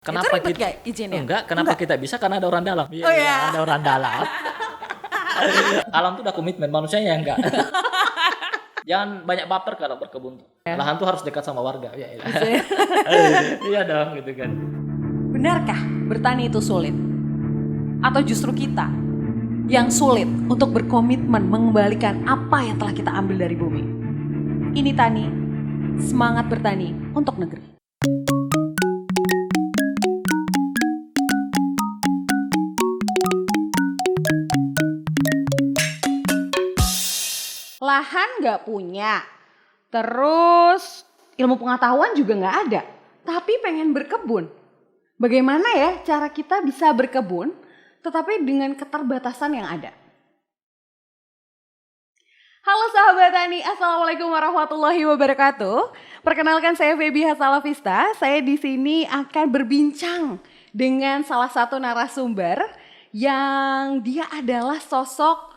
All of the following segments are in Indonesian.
Kenapa Itu ribet kita gak izinnya? enggak, kenapa kita bisa? Karena ada orang dalam. Iya, Oh, iya. ada orang dalam. Alam tuh udah komitmen, manusianya yang enggak. Jangan banyak baper kalau berkebun. Lahan tuh harus dekat sama warga. Ya, iya. Iya dong gitu kan. Benarkah bertani itu sulit? Atau justru kita yang sulit untuk berkomitmen mengembalikan apa yang telah kita ambil dari bumi? Ini Tani, semangat bertani untuk negeri. Lahan nggak punya, terus ilmu pengetahuan juga nggak ada, tapi pengen berkebun. Bagaimana ya cara kita bisa berkebun, tetapi dengan keterbatasan yang ada? Halo sahabat Tani, Assalamualaikum warahmatullahi wabarakatuh. Perkenalkan saya Feby Hasalavista. Saya di sini akan berbincang dengan salah satu narasumber yang dia adalah sosok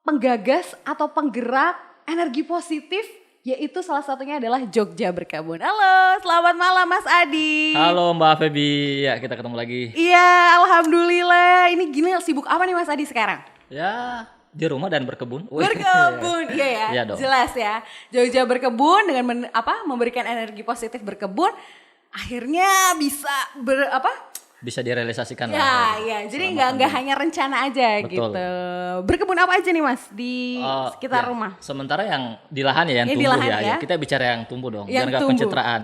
penggagas atau penggerak energi positif, yaitu salah satunya adalah Jogja Berkebun. Halo, selamat malam Mas Adi. Halo Mbak Feby, ya kita ketemu lagi. Iya, alhamdulillah. Ini gini sibuk apa nih Mas Adi sekarang? Ya di rumah dan berkebun. Berkebun, iya ya, Iya dong. jelas ya. Jogja Berkebun dengan memberikan energi positif berkebun, akhirnya bisa Bisa direalisasikan ya, lah. ya. Jadi Selama nggak pandemi. hanya rencana aja. Betul. Gitu. Berkebun apa aja nih Mas di sekitar Ya, rumah? Sementara yang di lahan ya, yang Ini di tumbuh lahan ya, ya. Kita bicara yang tumbuh dong, Yang biar nggak tumbuh. pencitraan.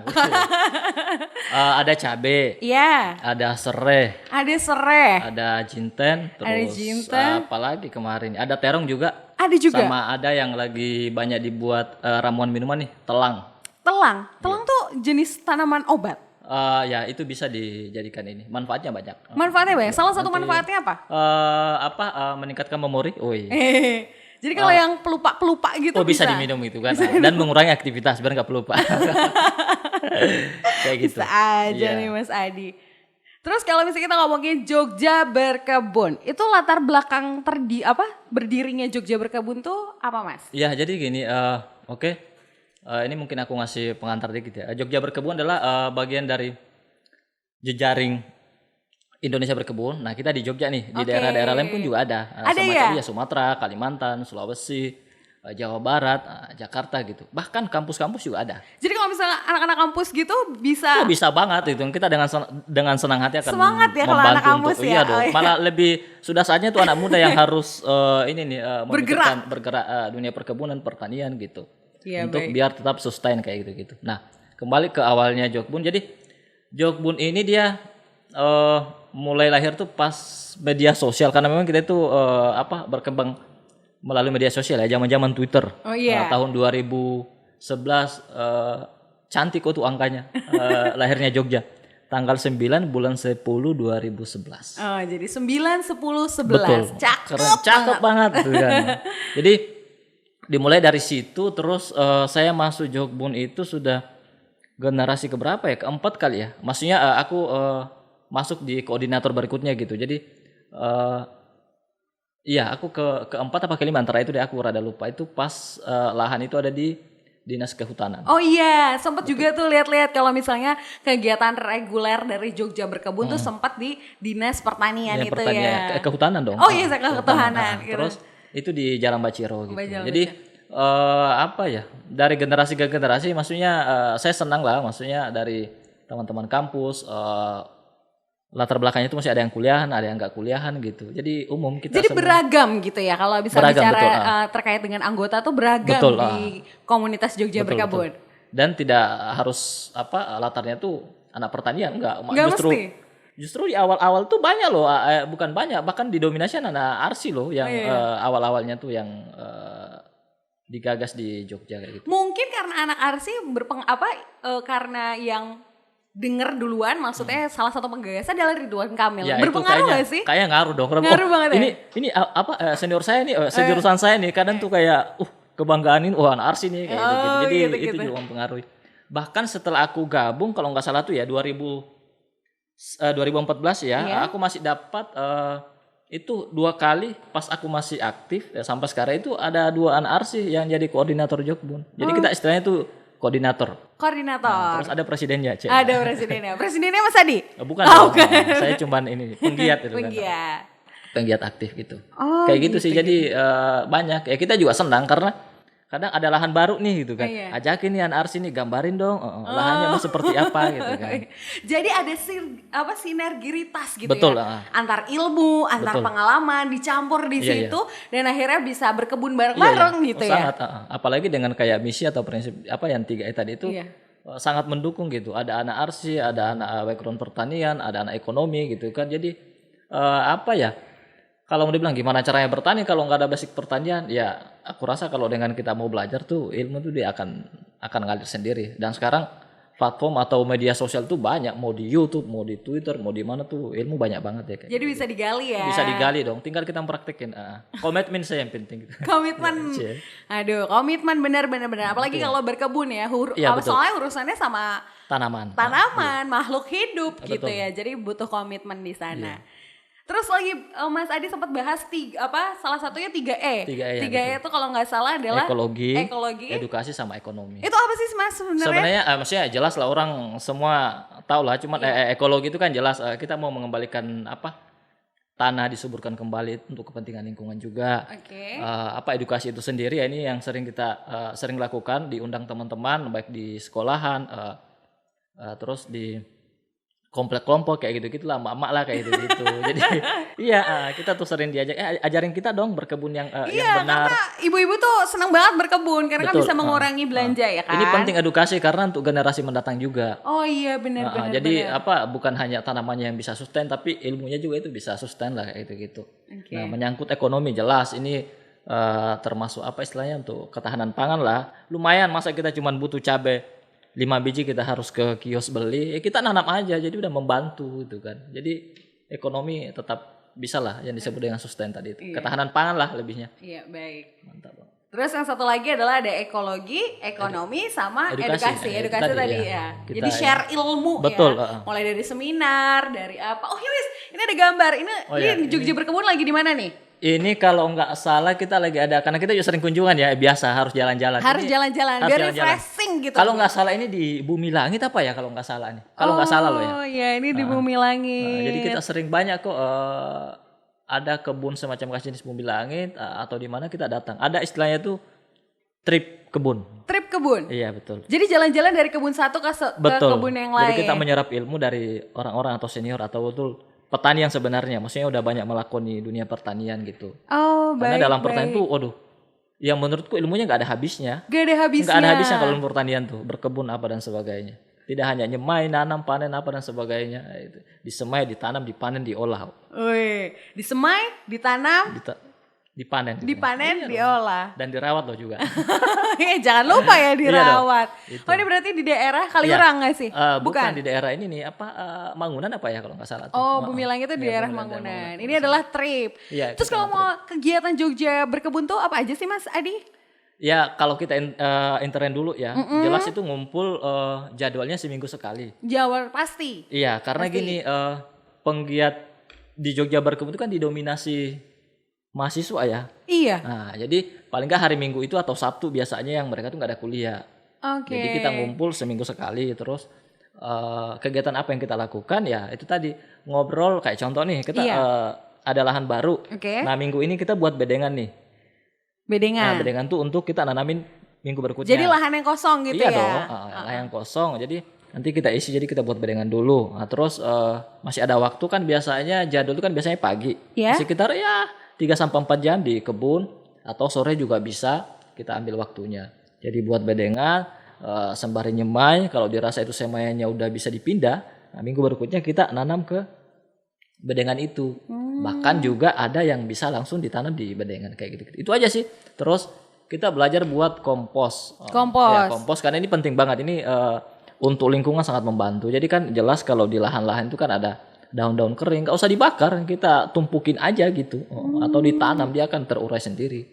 Ada cabe, Iya, ada serai, ada serai, ada jinten, terus Ada jinten. apalagi kemarin ada terong juga, ada juga sama ada yang lagi banyak dibuat ramuan minuman nih, telang. telang. Iya. Telang tuh jenis tanaman obat. Ya itu bisa dijadikan ini, manfaatnya banyak. Manfaatnya banyak. Salah satu Nanti, manfaatnya apa? Meningkatkan memori. Jadi kalau yang pelupa-pelupa gitu Bisa diminum itu kan, dan mengurangi aktivitas biar nggak pelupa. Kayak gitu. Bisa aja Iya. nih Mas Adi. Terus kalau misalnya kita ngomongin Jogja Berkebun, itu latar belakang berdirinya Jogja Berkebun tuh apa Mas? Iya, jadi gini, oke. Ini mungkin aku ngasih pengantar dikit ya. Jogja Berkebun adalah bagian dari jejaring Indonesia Berkebun. Nah, kita di Jogja nih, di Oke. daerah-daerah lain pun juga ada. Ada Semacam ya? Sumatera, Kalimantan, Sulawesi, Jawa Barat, Jakarta gitu. Bahkan kampus-kampus juga ada. Jadi kalau misalnya anak-anak kampus gitu bisa Oh, bisa banget itu. Kita dengan senang hati akan Semangat ya kalau membantu anak kampus untuk ya. iya dong. Oh, iya. Malah lebih sudah saatnya tuh anak muda yang harus Bergerak. bergerak dunia perkebunan, pertanian gitu. Iya, Untuk baik. biar tetap sustain kayak gitu-gitu. Nah, kembali ke awalnya Jogbun. Jadi Jogbun ini dia mulai lahir tuh pas media sosial, karena memang kita itu berkembang melalui media sosial ya, zaman-zaman Twitter. Oh, iya. Tahun 2011 cantik kok tuh angkanya. Lahirnya Jogja. Tanggal 9 bulan 10 2011. Oh, jadi 9, 10, 11. Betul. Cakep banget tuh kan. Jadi dimulai dari situ, terus saya masuk Jogbun itu sudah generasi keberapa ya? Keempat kali ya. Maksudnya aku masuk di koordinator berikutnya gitu. Jadi iya, aku keempat apa kelima antara itu deh, aku rada lupa. Itu pas lahan itu ada di Dinas Kehutanan. Oh iya, sempat juga tuh lihat-lihat kalau misalnya kegiatan reguler dari Jogja Berkebun tuh sempat di Dinas Pertanian Ya, itu pertanian, ya. Kehutanan dong. Oh iya, kehutanan. Gitu. Terus itu di Jalan Baciro gitu. Jalan Jadi dari generasi ke generasi, maksudnya saya senang lah, maksudnya dari teman-teman kampus, latar belakangnya itu masih ada yang kuliahan, ada yang nggak kuliahan gitu. Jadi umum kita Jadi semua beragam gitu ya, kalau bisa Beragam, bicara betul, terkait dengan anggota tuh beragam Betul, di komunitas Jogja betul, Berkebun. dan tidak harus latarnya tuh anak pertanian, enggak. Nggak mesti. Justru di awal-awal tuh banyak loh, bukan banyak, bahkan didominasi anak arsi loh yang awal-awalnya tuh yang digagas di Jogja kayak gitu. Mungkin karena anak arsi karena yang denger duluan, maksudnya salah satu penggagasnya adalah Ridwan Kamil. Ya, itu Berpengaruh kayaknya, gak sih? Kayak ngaruh dong. Ngaruh banget ya? Ini senior saya nih, sejurusan saya nih, kadang tuh kayak kebanggaan ini, anak arsi nih kayak gitu. Jadi gitu. itu juga mempengaruhi. Bahkan setelah aku gabung, kalau nggak salah tuh ya 2014 ya, Iya. aku masih dapat itu 2 kali pas aku masih aktif ya, sampai sekarang itu ada 2 anak arsi yang jadi koordinator Jogbun. Jadi kita istilahnya tuh koordinator. Koordinator. Terus ada presidennya, Cek. Ada presidennya. Presidennya Mas Adi? Bukan, Oh, bukan. Saya cuman ini penggiat itu kan. Penggiat. Penggiat aktif gitu. Oh, Kayak gitu sih. Jadi banyak. Ya kita juga senang karena kadang ada lahan baru nih gitu kan. Iya. Ajakin nih Anar sini gambarin dong lahannya mau seperti apa gitu kan. Jadi ada sinergiritas gitu Betul, ya. Antar ilmu, antar betul. pengalaman dicampur di Iya, situ dan akhirnya bisa berkebun Iya, bareng-bareng iya. gitu Oh, ya. sangat, apalagi dengan kayak misi atau prinsip apa yang 3E tadi itu Iya. sangat mendukung gitu. Ada anak arsi, ada anak background pertanian, ada anak ekonomi gitu kan. Jadi apa ya? Kalau mau dibilang gimana caranya bertani kalau nggak ada basic pertanian, ya aku rasa kalau dengan kita mau belajar tuh ilmu tuh dia akan ngalir sendiri. Dan sekarang platform atau media sosial tuh banyak, mau di YouTube, mau di Twitter, mau di mana tuh ilmu banyak banget ya kayak. Jadi bisa digali ya. Bisa digali dong, tinggal kita praktekin. Komitmen saya yang penting. Gitu. Komitmen. Cie. Aduh, komitmen benar-benar. Apalagi kalau berkebun ya. Iya, betul. Soalnya urusannya sama Tanaman. tanaman, makhluk hidup gitu Betul. ya. Jadi butuh komitmen di sana. Iya. Terus lagi Mas Adi sempat bahas salah satunya 3E. 3E, 3E itu kalau nggak salah adalah ekologi, ekologi. edukasi sama ekonomi. Itu apa sih Mas sebenarnya? Sebenarnya maksudnya jelas lah orang semua tahu lah, cuman ekologi itu kan jelas kita mau mengembalikan tanah disuburkan kembali untuk kepentingan lingkungan juga. Oke. Edukasi itu sendiri ya ini yang sering kita sering lakukan, diundang teman-teman baik di sekolahan, terus di komplek kelompok kayak gitu-gitu lah, mak-mak lah kayak gitu-gitu. Jadi iya kita tuh sering diajak ajarin kita dong berkebun yang Iya, benar. karena ibu-ibu tuh senang banget berkebun karena kan Betul, bisa mengurangi belanja ya kan. Ini penting edukasi karena untuk generasi mendatang juga. Oh iya benar-benar. Jadi bukan hanya tanamannya yang bisa sustain tapi ilmunya juga itu bisa sustain lah kayak gitu-gitu. Oke. Nah, menyangkut ekonomi jelas ini termasuk apa istilahnya untuk ketahanan pangan lah. Lumayan masa kita cuma butuh cabai 5 biji kita harus ke kios beli, kita nanam aja jadi udah membantu gitu kan. Jadi ekonomi tetap bisa lah yang disebut dengan sustain tadi itu. Ketahanan pangan lah lebihnya. Iya, baik. Mantap Bang. Terus yang satu lagi adalah ada ekologi, ekonomi sama edukasi. Edukasi Edukasi tadi ya. ya. Kita Jadi share ilmu betul, ya. Mulai dari seminar, dari apa. Oh, Yus, ini ada gambar. Ini Jogja berkebun lagi di mana nih? Ini kalau nggak salah kita lagi ada, karena kita juga sering kunjungan ya, biasa harus jalan-jalan. Harus Ini jalan-jalan, harus biar jalan-jalan. refreshing gitu. Kalau nggak salah ini di Bumi Langit apa ya kalau nggak salah nih? Kalau nggak salah loh ya. Oh iya, ini di Bumi Langit. Jadi kita sering banyak kok ada kebun semacam kasih jenis Bumi Langit atau di mana kita datang. Ada istilahnya tuh trip kebun. Trip kebun. Iya betul. Jadi jalan-jalan dari kebun satu ke kebun yang lain. Jadi kita menyerap ilmu dari orang-orang atau senior atau betul petani yang sebenarnya, maksudnya udah banyak melakoni dunia pertanian gitu. Oh, baik. Karena dalam pertanian tuh, waduh, yang menurutku ilmunya nggak ada habisnya. Gak ada habisnya. Nggak ada habisnya kalau ilmu pertanian tuh, berkebun apa dan sebagainya. Tidak hanya nyemai, nanam, panen apa dan sebagainya. Itu. Disemai, ditanam, dipanen, diolah. Wih, disemai, ditanam, Dipanen. dipanen, diolah. Dan dirawat loh juga. Jangan lupa ya dirawat. Itu. Oh ini berarti di daerah Kaliurang nggak sih? Bukan di daerah ini nih, Mangunan apa ya kalau nggak salah. Oh, Bumi Langit itu di daerah Mangunan. Ini adalah trip. Iya, Terus kalau mau kegiatan Jogja berkebun tuh apa aja sih Mas Adi? Ya kalau kita intern dulu ya, jelas itu ngumpul jadwalnya seminggu sekali. Jawa pasti. Iya, karena gini penggiat di Jogja berkebun itu kan didominasi mahasiswa ya. Iya. Nah, jadi paling nggak hari Minggu itu atau Sabtu biasanya yang mereka tuh nggak ada kuliah. Oke. Jadi kita ngumpul seminggu sekali, terus kegiatan apa yang kita lakukan ya itu tadi ngobrol kayak contoh nih kita ada lahan baru. Oke. Nah minggu ini kita buat bedengan nih. Bedengan. Nah bedengan tuh untuk kita nanamin minggu berikutnya. Jadi lahan yang kosong gitu iya ya? Dong, lahan yang kosong. Jadi nanti kita isi, jadi kita buat bedengan dulu. Nah, terus masih ada waktu kan biasanya jadwal itu kan biasanya pagi. Yeah. Sekitar 3-4 jam di kebun atau sore juga bisa kita ambil waktunya. Jadi buat bedengan sembari nyemai, kalau dirasa itu semaiannya udah bisa dipindah, nah, minggu berikutnya kita nanam ke bedengan itu. Bahkan juga ada yang bisa langsung ditanam di bedengan kayak gitu. Itu aja sih. Terus kita belajar buat kompos. Kompos. Ya, kompos karena ini penting banget. Ini untuk lingkungan sangat membantu. Jadi kan jelas kalau di lahan-lahan itu kan ada daun-daun kering, nggak usah dibakar, kita tumpukin aja gitu, atau ditanam dia akan terurai sendiri.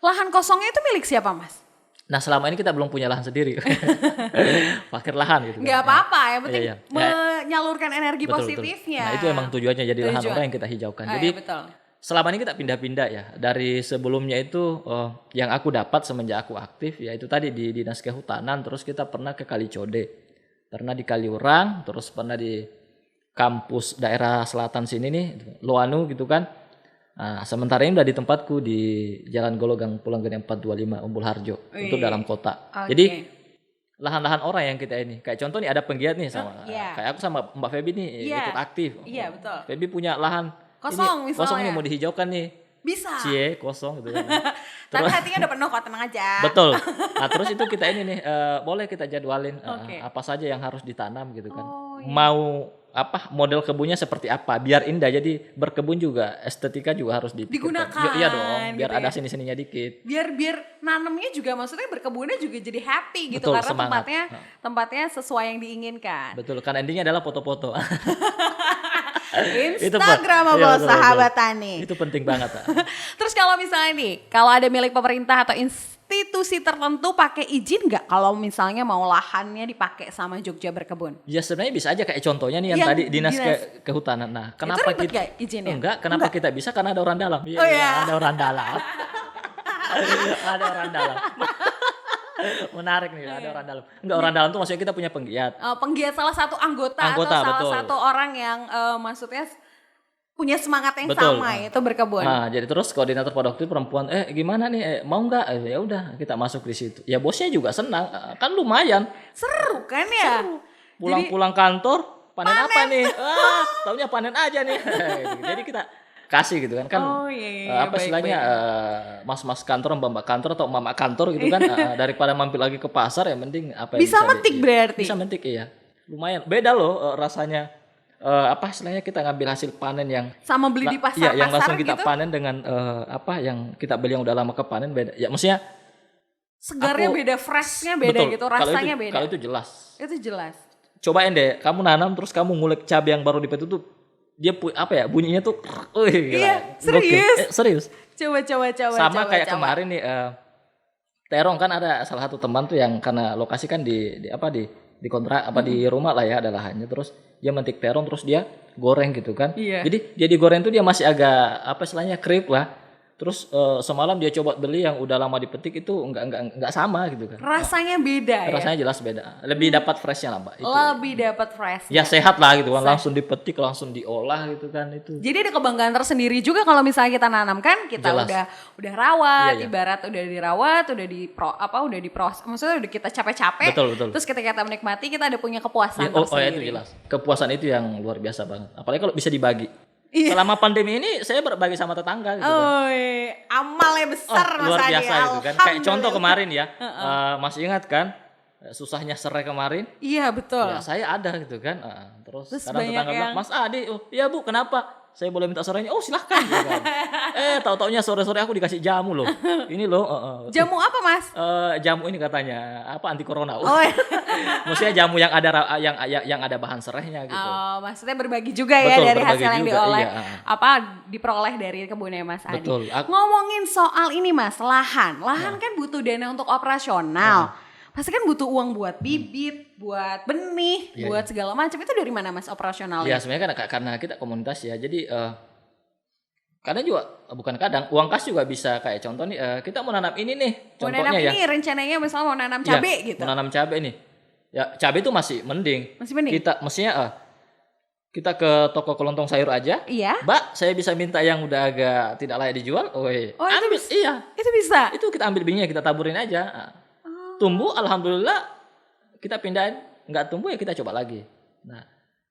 Lahan kosongnya itu milik siapa Mas? Nah selama ini kita belum punya lahan sendiri, parkir lahan gitu. Nggak apa-apa, yang penting Iya. menyalurkan energi Betul, positifnya. Betul. Nah itu emang tujuannya jadi lahan orang yang kita hijaukan. Jadi betul. selama ini kita pindah-pindah ya. Dari sebelumnya itu yang aku dapat semenjak aku aktif ya itu tadi di Dinas Kehutanan, terus kita pernah ke Kalicode, pernah di Kaliurang, terus pernah di kampus daerah selatan sini nih, Loanu gitu kan. Nah, sementara ini udah di tempatku di Jalan Gologang Pulang Gede 425 Umbul Harjo untuk dalam kota. Jadi lahan-lahan orang yang kita ini, kayak contoh nih ada penggiat nih sama kayak aku sama Mbak Feby nih ikut aktif. Iya, betul. Feby punya lahan Kosong ini, misalnya. kosong nih mau dihijaukan nih. Bisa. Cie, kosong gitu kan. Tapi hatinya udah penuh kok, tenang aja. Betul. Nah, terus itu kita ini nih boleh kita jadwalin apa saja yang harus ditanam gitu kan. Mau apa model kebunnya seperti apa biar indah, jadi berkebun juga estetika juga harus digunakan. Iya dong, biar gitu ada sini-sininya dikit. Biar nanamnya juga, maksudnya berkebunnya juga jadi happy gitu. Betul, karena semangat. tempatnya sesuai yang diinginkan. Betul, kan endingnya adalah foto-foto. Instagram bos sahabat tani. Itu penting banget. Terus kalau misalnya nih, kalau ada milik pemerintah atau institusi tertentu pakai izin nggak kalau misalnya mau lahannya dipakai sama Jogja Berkebun? Ya sebenarnya bisa aja, kayak contohnya nih yang tadi dinas kehutanan. Nah, kenapa ribet kita gak izinnya? Kenapa kita bisa? Karena ada orang dalam. Ada orang dalam. Ada orang dalam. Menarik nih, ada orang dalam. Enggak, orang dalam tuh maksudnya kita punya penggiat. Penggiat salah satu anggota atau salah satu orang yang maksudnya punya semangat yang sama, itu berkebun. Nah, jadi terus koordinator pada waktu itu perempuan, gimana nih, mau nggak? Ya udah kita masuk di situ. Ya bosnya juga senang, kan lumayan. Seru kan ya? Pulang-pulang kantor, panen apa nih? Taunya panen aja nih. Jadi kita kasih gitu kan apa istilahnya mas-mas kantor, mbak kantor atau mama kantor gitu kan, daripada mampir lagi ke pasar ya mending apa yang bisa metik berarti. Bisa metik, iya. Lumayan beda loh rasanya. Apa istilahnya kita ngambil hasil panen yang sama beli di pasar, iya, yang langsung kita gitu? panen dengan apa yang kita beli yang udah lama kepanen beda. Ya maksudnya segarnya beda, freshnya beda, betul, gitu, rasanya beda. Kalau itu jelas. Itu jelas. Cobain deh, kamu nanam terus kamu ngulek cabai yang baru dipetik tuh, dia apa ya bunyinya tuh, iya, serius. Serius. Coba. Sama kayak kemarin nih, terong kan ada salah satu teman tuh yang karena lokasi kan di kontrak apa di rumah lah ya ada lahannya, terus dia mentik terong terus dia goreng gitu kan. Iya. Jadi dia digoreng tuh dia masih agak apa istilahnya kriuk lah. Terus semalam dia coba beli yang udah lama dipetik itu enggak sama gitu kan. Rasanya beda ya. Rasanya jelas beda. Lebih dapat freshnya lah, Mbak. Itu. Lebih dapat fresh. Ya sehat lah gitu kan, langsung dipetik, langsung diolah gitu kan itu. Jadi ada kebanggaan tersendiri juga kalau misalnya kita nanam kan, kita jelas. udah rawat, iya. ibarat udah dirawat, udah diproses, maksudnya udah kita capek-capek. Betul. Terus ketika kita menikmati kita ada punya kepuasan ya, tersendiri. itu jelas. Kepuasan itu yang luar biasa banget. Apalagi kalau bisa dibagi. Iya. Selama pandemi ini saya berbagi sama tetangga gitu kan. Amalnya besar Mas luar Adi. biasa gitu kan. Kayak contoh kemarin ya, masih ingat kan susahnya serai kemarin? Iya betul. Ya saya ada gitu kan. Terus kadang banyak tetangga bilang, Mas Adi, iya Bu kenapa? Saya boleh minta sorenya? Oh silahkan. Gitu kan. Tahu-taunya sore-sore aku dikasih jamu loh. Ini loh. Jamu apa Mas? Jamu ini katanya apa anti corona. Iya. Maksudnya jamu yang ada yang ada bahan serainya gitu. Oh, maksudnya berbagi juga ya. Betul, dari hasil yang dioleh, diperoleh dari kebunnya Mas Adi. Betul. Ngomongin soal ini Mas, lahan kan butuh dana untuk operasional. Pasti kan butuh uang buat bibit, buat benih, buat segala macam. Itu dari mana Mas operasionalnya? Ya sebenarnya karena kita komunitas ya. Jadi kadang juga bukan kadang uang kas juga bisa, kayak contoh nih kita mau nanam ini nih. Contohnya ini rencananya misalnya mau nanam cabai gitu. Mau nanam cabai nih. Ya cabai itu masih mending. Kita mestinya kita ke toko kelontong sayur aja. Iya. Mbak, saya bisa minta yang udah agak tidak layak dijual. Ambil. Itu bisa. Itu kita ambil bingnya, kita taburin aja. Tumbuh, alhamdulillah kita pindahin. Nggak tumbuh ya kita coba lagi. Nah,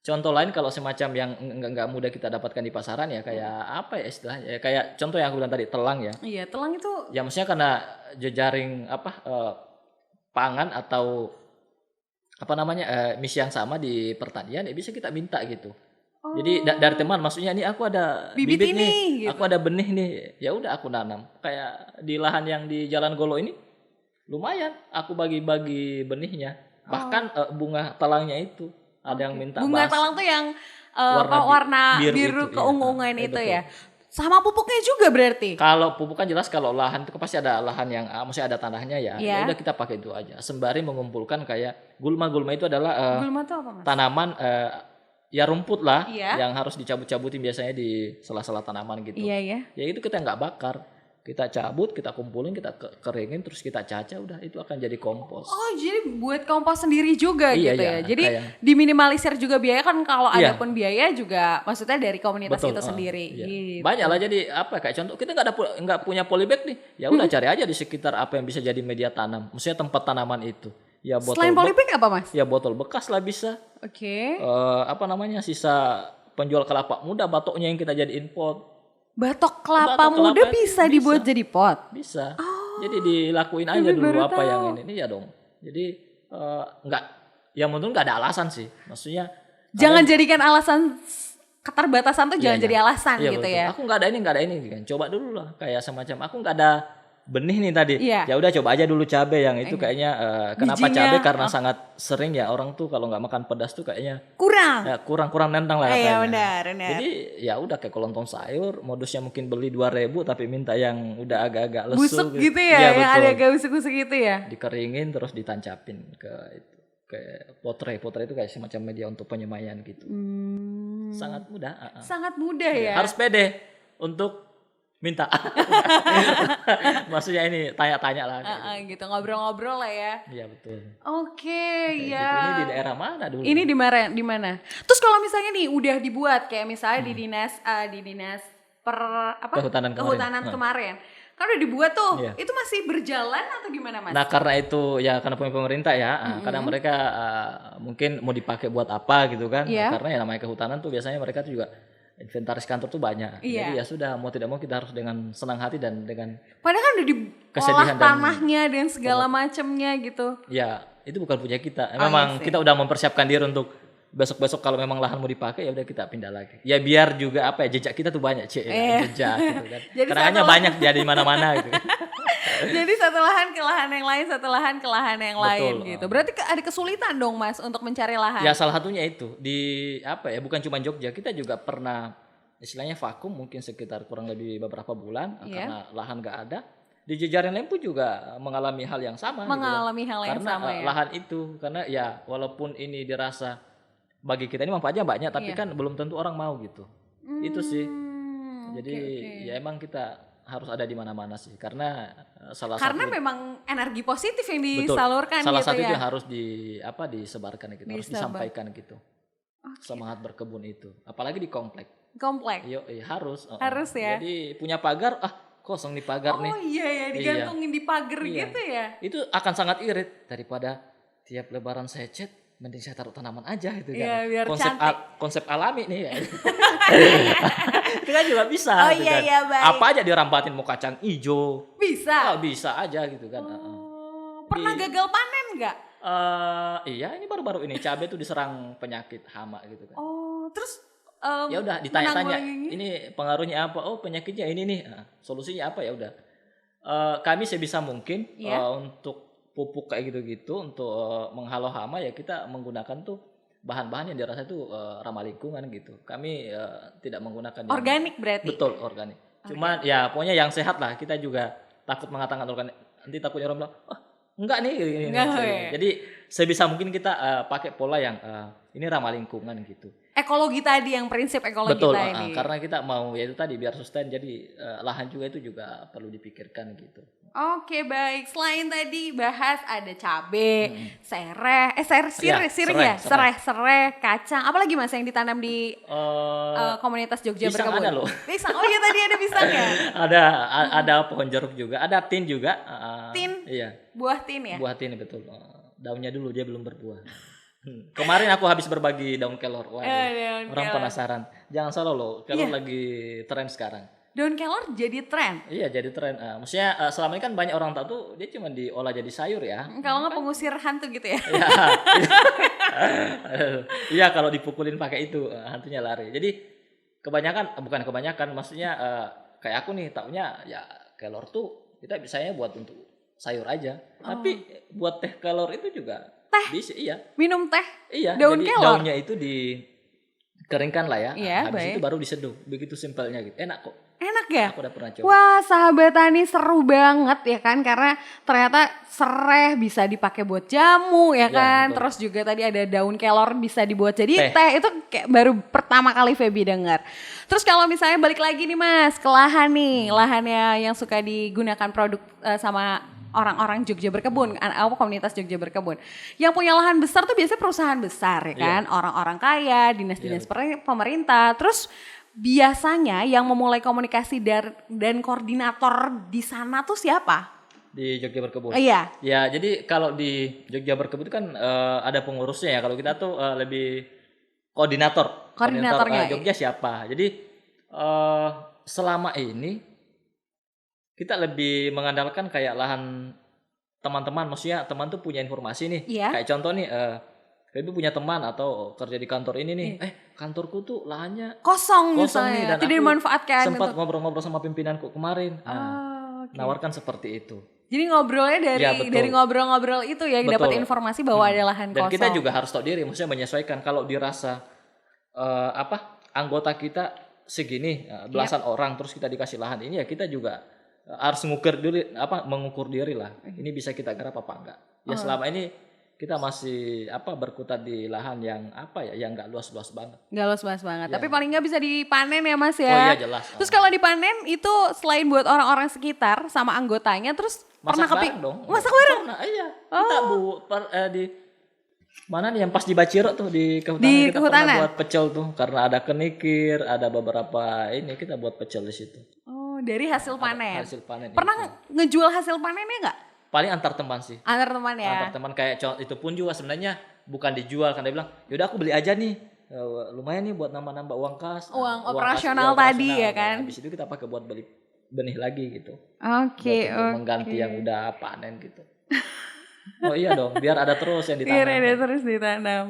contoh lain kalau semacam yang nggak mudah kita dapatkan di pasaran ya kayak apa ya istilahnya? Ya, kayak contoh yang aku bilang tadi, telang ya. Iya, telang itu. Ya maksudnya karena jejaring pangan atau apa namanya misi yang sama di pertanian ya bisa kita minta gitu. Jadi dari teman, maksudnya nih aku ada bibit nih, gitu. Aku ada benih nih, ya udah aku nanam. Kayak di lahan yang di Jalan Golo ini lumayan, aku bagi-bagi benihnya. Bahkan bunga talangnya itu ada yang minta. Bunga talang tuh yang warna biru keunguan itu ya. Sama pupuknya juga berarti. Kalau pupuk kan jelas, kalau lahan itu pasti ada lahan yang mesti ada tanahnya ya. Ya udah kita pakai itu aja. Sembari mengumpulkan kayak gulma. Gulma itu adalah gulma itu apa, Mas? Tanaman ya rumput lah Iya. yang harus dicabut-cabutin biasanya di sela-sela tanaman gitu. Iya ya. Ya itu kita nggak bakar, kita cabut, kita kumpulin, kita keringin, terus kita caca, udah itu akan jadi kompos. Oh jadi buat kompos sendiri juga Iya, gitu iya, ya. Jadi kayak- diminimalisir juga biaya kan, kalau Iya. ada pun biaya juga maksudnya dari komunitas Betul, itu sendiri. iya. Gitu. Banyak lah, jadi apa kayak contoh kita nggak punya polybag nih, ya udah cari aja di sekitar apa yang bisa jadi media tanam, maksudnya tempat tanaman itu. Ya Selain polybag apa mas? ya botol bekas lah bisa. Oke. Apa namanya sisa penjual kelapa muda, batoknya yang kita jadiin pot Batok kelapa Batok kelapa muda itu bisa bisa. dibuat jadi pot. bisa. Jadi dilakuin aja Kami dulu baru apa yang tahu. ini ya dong. Jadi nggak, ya menurut nggak ada alasan sih, maksudnya. Jangan jadikan alasan keterbatasan tuh, jangan Iya, jadi alasan iya, gitu betul. ya. Aku nggak ada ini kan. Coba dulu lah kayak semacam aku nggak ada benih nih tadi. Iya. Ya udah coba aja dulu cabe yang itu kayaknya kenapa Bijinya, cabe karena sangat sering ya orang tuh kalau nggak makan pedas tuh kayaknya Kurang. ya kurang nentang lah Iya katanya. benar. Jadi ya udah kayak kelontong sayur, modusnya mungkin beli 2.000 tapi minta yang udah agak-agak lesu Busuk gitu ya, Iya, yang betul. ada agak busuk-busuk gitu ya. Dikeringin terus ditancapin ke itu, ke potre itu kayak semacam media untuk penyemaian gitu. Sangat mudah. Sangat mudah ya. Harus pede untuk minta. Maksudnya ini tanya-tanya lah. Gitu, ngobrol-ngobrol lah ya. Iya betul. Oke, Kayak ya. gitu. Ini di daerah mana dulu? Ini di mana? Terus kalau misalnya nih udah dibuat kayak misalnya di dinas per apa? Kehutanan kemarin. kemarin. Kan udah dibuat tuh. Iya. Itu masih berjalan atau gimana, Mas? Nah karena itu ya karena punya pemerintah ya, kadang mereka mungkin mau dipakai buat apa gitu kan? Iya. Karena ya namanya kehutanan tuh biasanya mereka tuh juga inventaris kantor tuh banyak. Iya. Jadi ya sudah mau tidak mau kita harus dengan senang hati dan dengan Padahal kan udah diolah Kesedihan dan- tanahnya dan segala macamnya gitu. ya itu bukan punya kita. Oh, Memang iya sih. kita udah mempersiapkan diri untuk besok-besok kalau memang lahan mau dipakai ya udah kita pindah lagi. Ya biar juga apa ya jejak kita tuh banyak jejak gitu kan. Jadi Kenangannya satu- banyak jadi mana-mana gitu. Jadi satu lahan ke lahan yang lain, satu lahan ke lahan yang lain Betul. gitu. Berarti ada kesulitan dong, Mas, untuk mencari lahan. Ya salah satunya itu di apa ya bukan cuma Jogja, kita juga pernah istilahnya vakum mungkin sekitar kurang lebih beberapa bulan Iya. karena lahan nggak ada. Di jejaring lain pun juga mengalami hal yang sama. Mengalami hal yang karena sama ya. lahan itu karena ya walaupun ini dirasa bagi kita ini manfaatnya banyak, tapi Iya. kan belum tentu orang mau gitu. Itu sih. Jadi oke. ya emang kita harus ada di mana-mana sih karena salah Karena satu memang energi positif yang betul, disalurkan salah gitu satu ya. itu yang harus disebarkan gitu, harus disampaikan gitu. Oke. Semangat berkebun itu, apalagi di komplek. Komplek. Yo, harus. Harus ya. Jadi punya pagar, kosong nih pagar nih. Oh iya ya, digantungin di pagar Iya. gitu ya. Itu akan sangat irit daripada tiap lebaran saya cat, mending saya taruh tanaman aja gitu kan. Iya, biar cantik. Konsep alami nih ya. Itu kan juga bisa. Oh gitu iya, kan. iya, baik. Apa aja dirampatin mau kacang hijau, Bisa. bisa aja gitu kan. Pernah gagal panen nggak? Iya ini baru-baru ini cabai tuh diserang penyakit hama gitu kan. Oh, terus Ya udah ditanya-tanya menanggulangi- ini pengaruhnya apa? Oh penyakitnya ini nih. Nah, solusinya apa ya udah. Kami sebisa mungkin Iya. untuk pupuk kayak gitu-gitu untuk menghalau hama ya kita menggunakan tuh bahan-bahan yang dirasa itu ramah lingkungan gitu. Kami tidak menggunakan yang- organik berarti. Betul organik. Cuman ya pokoknya yang sehat lah. Kita juga takut mengatakan organik. Nanti takutnya orang bilang, oh enggak nih. Gini. Enggak, ya. Jadi sebisa mungkin kita pakai pola yang ini ramah lingkungan gitu. Ekologi tadi, yang prinsip ekologi Betul, tadi. karena kita mau ya itu tadi biar sustain jadi lahan juga itu juga perlu dipikirkan gitu. Oke baik, selain tadi bahas ada cabe, sereh, Iya, sereh, kacang, apalagi Mas yang ditanam di komunitas Jogja Pisang Berkebun? ada loh. Pisang, oh iya tadi ada pisang ya? ada pohon jeruk juga, ada tin juga. Tin? Iya, Buah tin ya? buah tin betul. Daunnya dulu dia belum berbuah. Kemarin aku habis berbagi daun kelor. Waduh, daun orang kelor. penasaran. Jangan salah loh, kelor Iya. lagi tren sekarang. Daun kelor jadi tren. Iya jadi tren. Maksudnya selama ini kan banyak orang tahu tuh dia cuma diolah jadi sayur ya. Kalau nggak pengusir hantu gitu ya? Iya. Iya kalau dipukulin pakai itu hantunya lari. Jadi bukan kebanyakan maksudnya kayak aku nih taunya ya kelor tuh kita bisanya buat untuk sayur aja. Tapi buat teh kelor itu juga bisa iya. Minum teh Iya, daun jadi kelor? daunnya itu Keringkan lah ya. Iya, Habis baik. itu baru diseduh. Begitu simpelnya gitu. Enak kok. Enak ya? Aku udah pernah coba. Wah, sahabat tani seru banget ya kan, karena ternyata sereh bisa dipakai buat jamu ya Ya, kan. betul. Terus juga tadi ada daun kelor bisa dibuat jadi Teh. teh. Itu kayak baru pertama kali Feby dengar. Terus kalau misalnya balik lagi nih Mas ke lahan nih, lahannya yang suka digunakan produk sama orang-orang Jogja Berkebun, komunitas Jogja Berkebun. Yang punya lahan besar tuh biasanya perusahaan besar ya kan, orang-orang kaya, dinas-dinas pemerintah. Terus biasanya yang memulai komunikasi dan koordinator di sana tuh siapa? Di Jogja Berkebun. Iya. Ya, jadi kalau di Jogja Berkebun itu kan ada pengurusnya ya. Kalau kita tuh lebih koordinator. Koordinatornya. Jogja siapa? Jadi selama ini kita lebih mengandalkan kayak lahan teman-teman. Maksudnya teman tuh punya informasi nih. Iya. Kayak contoh nih, Feby punya teman atau kerja di kantor ini nih. Kantorku tuh lahannya Kosong kosong nih. misalnya, Dan tidak aku dimanfaatkan sempat untuk. ngobrol-ngobrol sama pimpinanku kemarin. Oke. Nawarkan seperti itu. Jadi ngobrolnya Ya, betul. dari ngobrol-ngobrol itu ya Betul. dapat informasi bahwa ada lahan Dan kosong. kita juga harus tahu diri, maksudnya menyesuaikan. Kalau dirasa anggota kita segini belasan orang, terus kita dikasih lahan ini, ya kita juga harus mengukur diri lah. Ini bisa kita garap apa enggak? Ya selama ini kita masih berkutat di lahan yang yang enggak luas-luas banget. Nggak luas banget, tapi paling nggak bisa dipanen ya Mas ya. Oh iya jelas. Terus kalau dipanen itu selain buat orang-orang sekitar sama anggotanya, terus pernah Masak bareng dong. Masak bareng? Pernah, iya. Kita di mana nih yang pas di Baciro tuh di kehutanan, Di kita kehutanan? pernah buat pecel tuh karena ada kenikir, ada beberapa ini kita buat pecel di situ. Oh, dari hasil panen. Hasil panen. Pernah ngejual hasil panennya nggak? Paling antar teman sih. Antar teman ya. Antar teman kayak itu pun juga sebenarnya bukan dijual kan dia bilang, "Yaudah aku beli aja nih. Lumayan nih buat nambah-nambah uang kas." Uang Uang operasional kas, tadi ya kan? Habis itu kita pakai buat beli benih lagi gitu. Oke, Buat mengganti yang udah panen gitu. Oh iya dong, biar ada terus yang ditanam. Biar ada terus ditanam.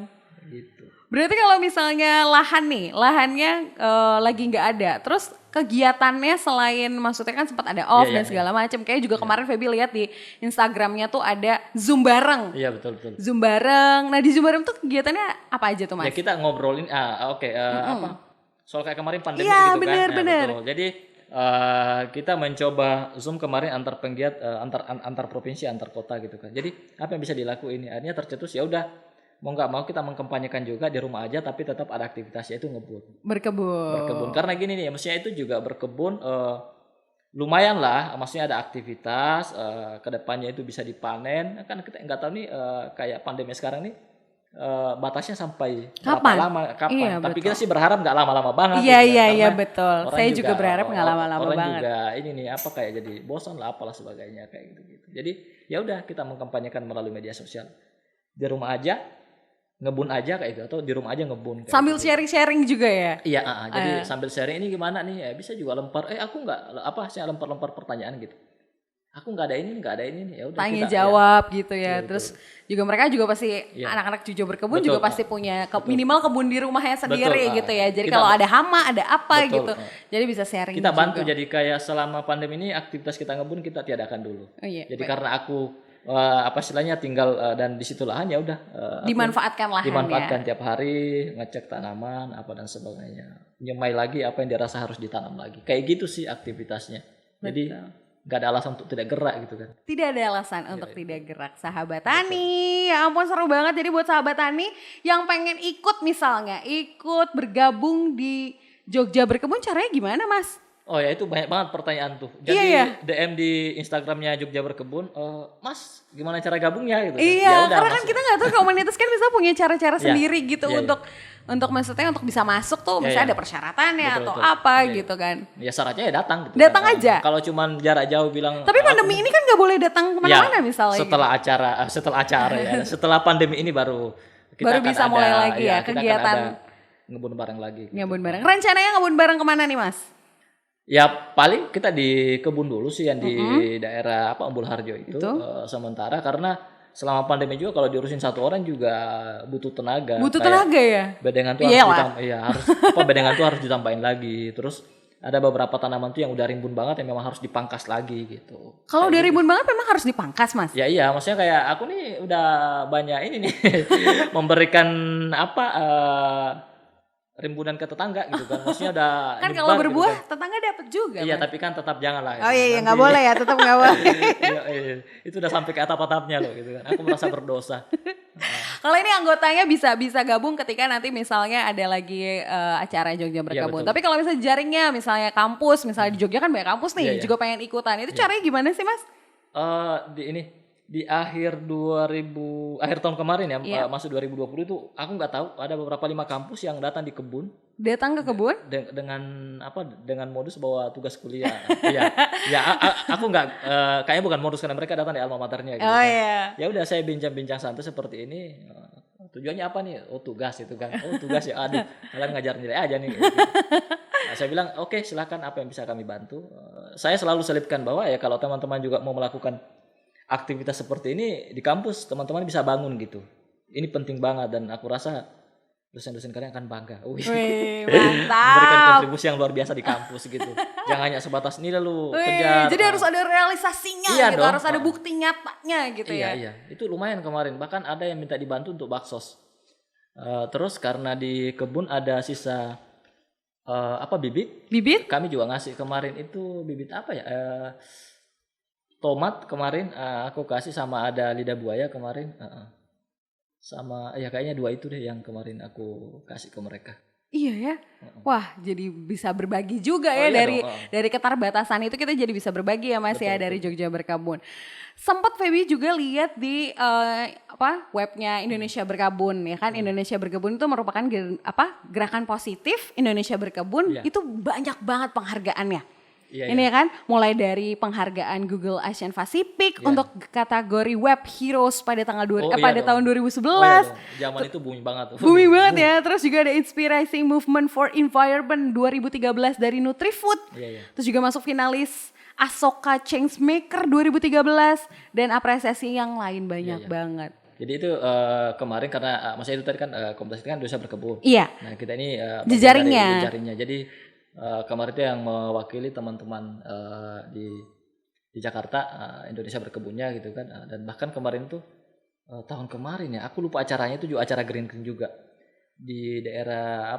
Gitu. Berarti kalau misalnya lahannya lagi nggak ada, terus kegiatannya selain maksudnya kan sempat ada off dan segala macam. Kayak juga kemarin Feby lihat di Instagramnya tuh ada Zoom bareng. Iya betul. Zoom bareng. Nah di Zoom bareng tuh kegiatannya apa aja tuh Mas? Ya kita ngobrolin soal kayak kemarin pandemi Iya, gitu bener, kan. bener. Betul. Jadi kita mencoba Zoom kemarin antar penggiat antar provinsi, antar kota gitu kan. Jadi apa yang bisa dilakuin? Akhirnya tercetus ya udah mau nggak mau kita mengkampanyekan juga di rumah aja tapi tetap ada aktivitas yaitu ngebun. Berkebun. Karena gini nih, maksudnya itu juga berkebun lumayan lah, maksudnya ada aktivitas kedepannya itu bisa dipanen. Kan kita nggak tahu nih kayak pandemi sekarang nih batasnya sampai berapa Kapan? lama kapan. Iya, Tapi betul. kita sih berharap nggak lama-lama banget. Iya gitu kan. iya Karena betul. orang Saya juga berharap nggak lama-lama orang banget. juga ini nih kayak jadi bosan lah apalah sebagainya kayak gitu. Jadi ya udah kita mengkampanyekan melalui media sosial. Di rumah aja ngebun aja kayak gitu atau di rumah aja ngebun kayak Sambil gitu. sharing-sharing juga ya. Iya, jadi sambil sharing ini gimana nih? Ya, bisa juga lempar. Aku nggak saya lempar-lempar pertanyaan gitu. Aku nggak ada ini nih. Ya udah Tanya kita, jawab gitu ya. Iya, Terus juga mereka juga pasti anak-anak Jogja Berkebun Betul, juga pasti punya minimal kebun di rumahnya sendiri Betul, gitu ya. Jadi kita- kalau ada hama, ada apa Betul, gitu. Jadi bisa sharing kita bantu juga. jadi kayak selama pandemi ini aktivitas kita ngebun kita tiadakan dulu. Oh iya. Jadi karena aku istilahnya tinggal dan di situ lahan ya udah aku Dimanfaatkan lahannya. dimanfaatkan tiap hari ngecek tanaman apa dan sebagainya. Nyemai lagi apa yang dirasa harus ditanam lagi. Kayak gitu sih aktivitasnya. Jadi nggak ada alasan untuk tidak gerak gitu kan. Tidak ada alasan untuk tidak gerak sahabat tani. Ya ampun seru banget. Jadi buat sahabat tani yang pengen ikut misalnya, ikut bergabung di Jogja Berkebun caranya gimana Mas? Oh ya itu banyak banget pertanyaan tuh. Jadi Iya, DM di Instagramnya Jogja Berkebun, Mas gimana cara gabungnya gitu. Iya, Ya udah, karena Mas. kan kita nggak tahu komunitas kan bisa punya cara-cara Iya, sendiri gitu iya, untuk maksudnya untuk bisa masuk tuh misalnya iya. ada persyaratannya Betul, atau betul. apa Iya. gitu kan. Ya syaratnya ya datang gitu. Datang kan. aja. Kalau cuman jarak jauh bilang Tapi pandemi ini kan nggak boleh datang kemana-mana ya, misalnya. setelah acara ya. Setelah pandemi ini baru kita Baru akan bisa mulai lagi ya, kita akan kegiatan. ada ngebun bareng lagi. Gitu. Ngebun bareng. Rencananya ngebun bareng kemana nih Mas? Ya paling kita di kebun dulu sih yang di daerah Umbul Harjo itu. Sementara karena selama pandemi juga kalau diurusin satu orang juga butuh tenaga. Butuh Kayak tenaga ya? bedengan tuh Iyalah. bedengan tuh harus ditambahin lagi. Terus ada beberapa tanaman tuh yang udah rimbun banget yang memang harus dipangkas lagi gitu. Kalau udah rimbun banget memang harus dipangkas Mas? Ya iya, maksudnya kayak aku nih udah banyak ini nih memberikan rimbunan ke tetangga gitu kan. Maksudnya udah Kan nyebar kalau gitu berbuah kan. tetangga dapat juga. Iya, Mas. tapi kan tetap jangan lah. Oh gitu. iya, nggak Nanti- boleh ya, tetap nggak boleh. Iya, itu udah sampai ke atap-atapnya loh gitu kan. Aku merasa berdosa. Kalau ini anggotanya bisa gabung ketika nanti misalnya ada lagi acara Jogja Berkebun. betul. Tapi kalau misalnya jaringnya, misalnya kampus, misalnya di Jogja kan banyak kampus nih, Iya, iya. juga pengen ikutan. Itu caranya gimana sih Mas? Di akhir tahun kemarin ya, Iya. masuk 2020 itu aku nggak tahu ada beberapa 5 kampus yang datang di kebun Datang ke kebun? dengan modus bawa tugas kuliah. Iya. Ya aku nggak kayaknya bukan modus karena mereka datang di alma maternya gitu. Oh kan. iya. Ya udah saya bincang-bincang santai seperti ini. Tujuannya apa nih? Oh tugas itu kan. Oh tugas ya. Aduh, kalian ngajar nilai aja nih. Gitu. Nah, saya bilang oke, silakan apa yang bisa kami bantu. Saya selalu selipkan bahwa ya kalau teman-teman juga mau melakukan aktivitas seperti ini di kampus, teman-teman bisa bangun gitu. Ini penting banget dan aku rasa dosen-dosen kalian akan bangga. Wih, Memberikan mantap. kontribusi yang luar biasa di kampus gitu. Jangan hanya sebatas nilai lu Wih, kejar. jadi harus ada realisasinya Iya gitu, dong. harus ada bukti nyatanya gitu Iya, ya. iya. Itu lumayan kemarin. Bahkan ada yang minta dibantu untuk baksos. Terus karena di kebun ada sisa bibit, Bibit? kami juga ngasih kemarin itu bibit apa ya? Tomat kemarin aku kasih sama ada lidah buaya kemarin. Sama ya kayaknya 2 itu deh yang kemarin aku kasih ke mereka. Iya ya. Wah, jadi bisa berbagi juga Oh ya iya dari dong, dari keterbatasan itu kita jadi bisa berbagi ya Mas ya dari Jogja Berkebun. Sempat Feby juga lihat di webnya Indonesia Berkebun ya kan. Indonesia Berkebun itu merupakan gerakan positif Indonesia Berkebun, Iya. itu banyak banget penghargaannya. Iya, Ini ya kan, mulai dari penghargaan Google Asian Pacific Iya. untuk kategori Web Heroes pada Oh, iya pada dong. tahun 2011. Oh iya dong. Zaman itu booming banget tuh. Booming banget ya. Terus juga ada Inspiring Movement for Environment 2013 dari Nutrifood. Iya, iya. Terus juga masuk finalis Asoka Changemaker 2013 dan apresiasi yang lain banyak Iya. banget. Jadi itu kemarin karena maksudnya itu tadi kan komunitas itu kan dosa berkebun. Iya. Nah kita ini Jejaringnya. dari jejaringnya. Jadi kemarin itu yang mewakili teman-teman di Jakarta Indonesia Berkebunnya gitu kan. Dan bahkan kemarin tuh tahun kemarin ya aku lupa acaranya itu juga acara Green juga di daerah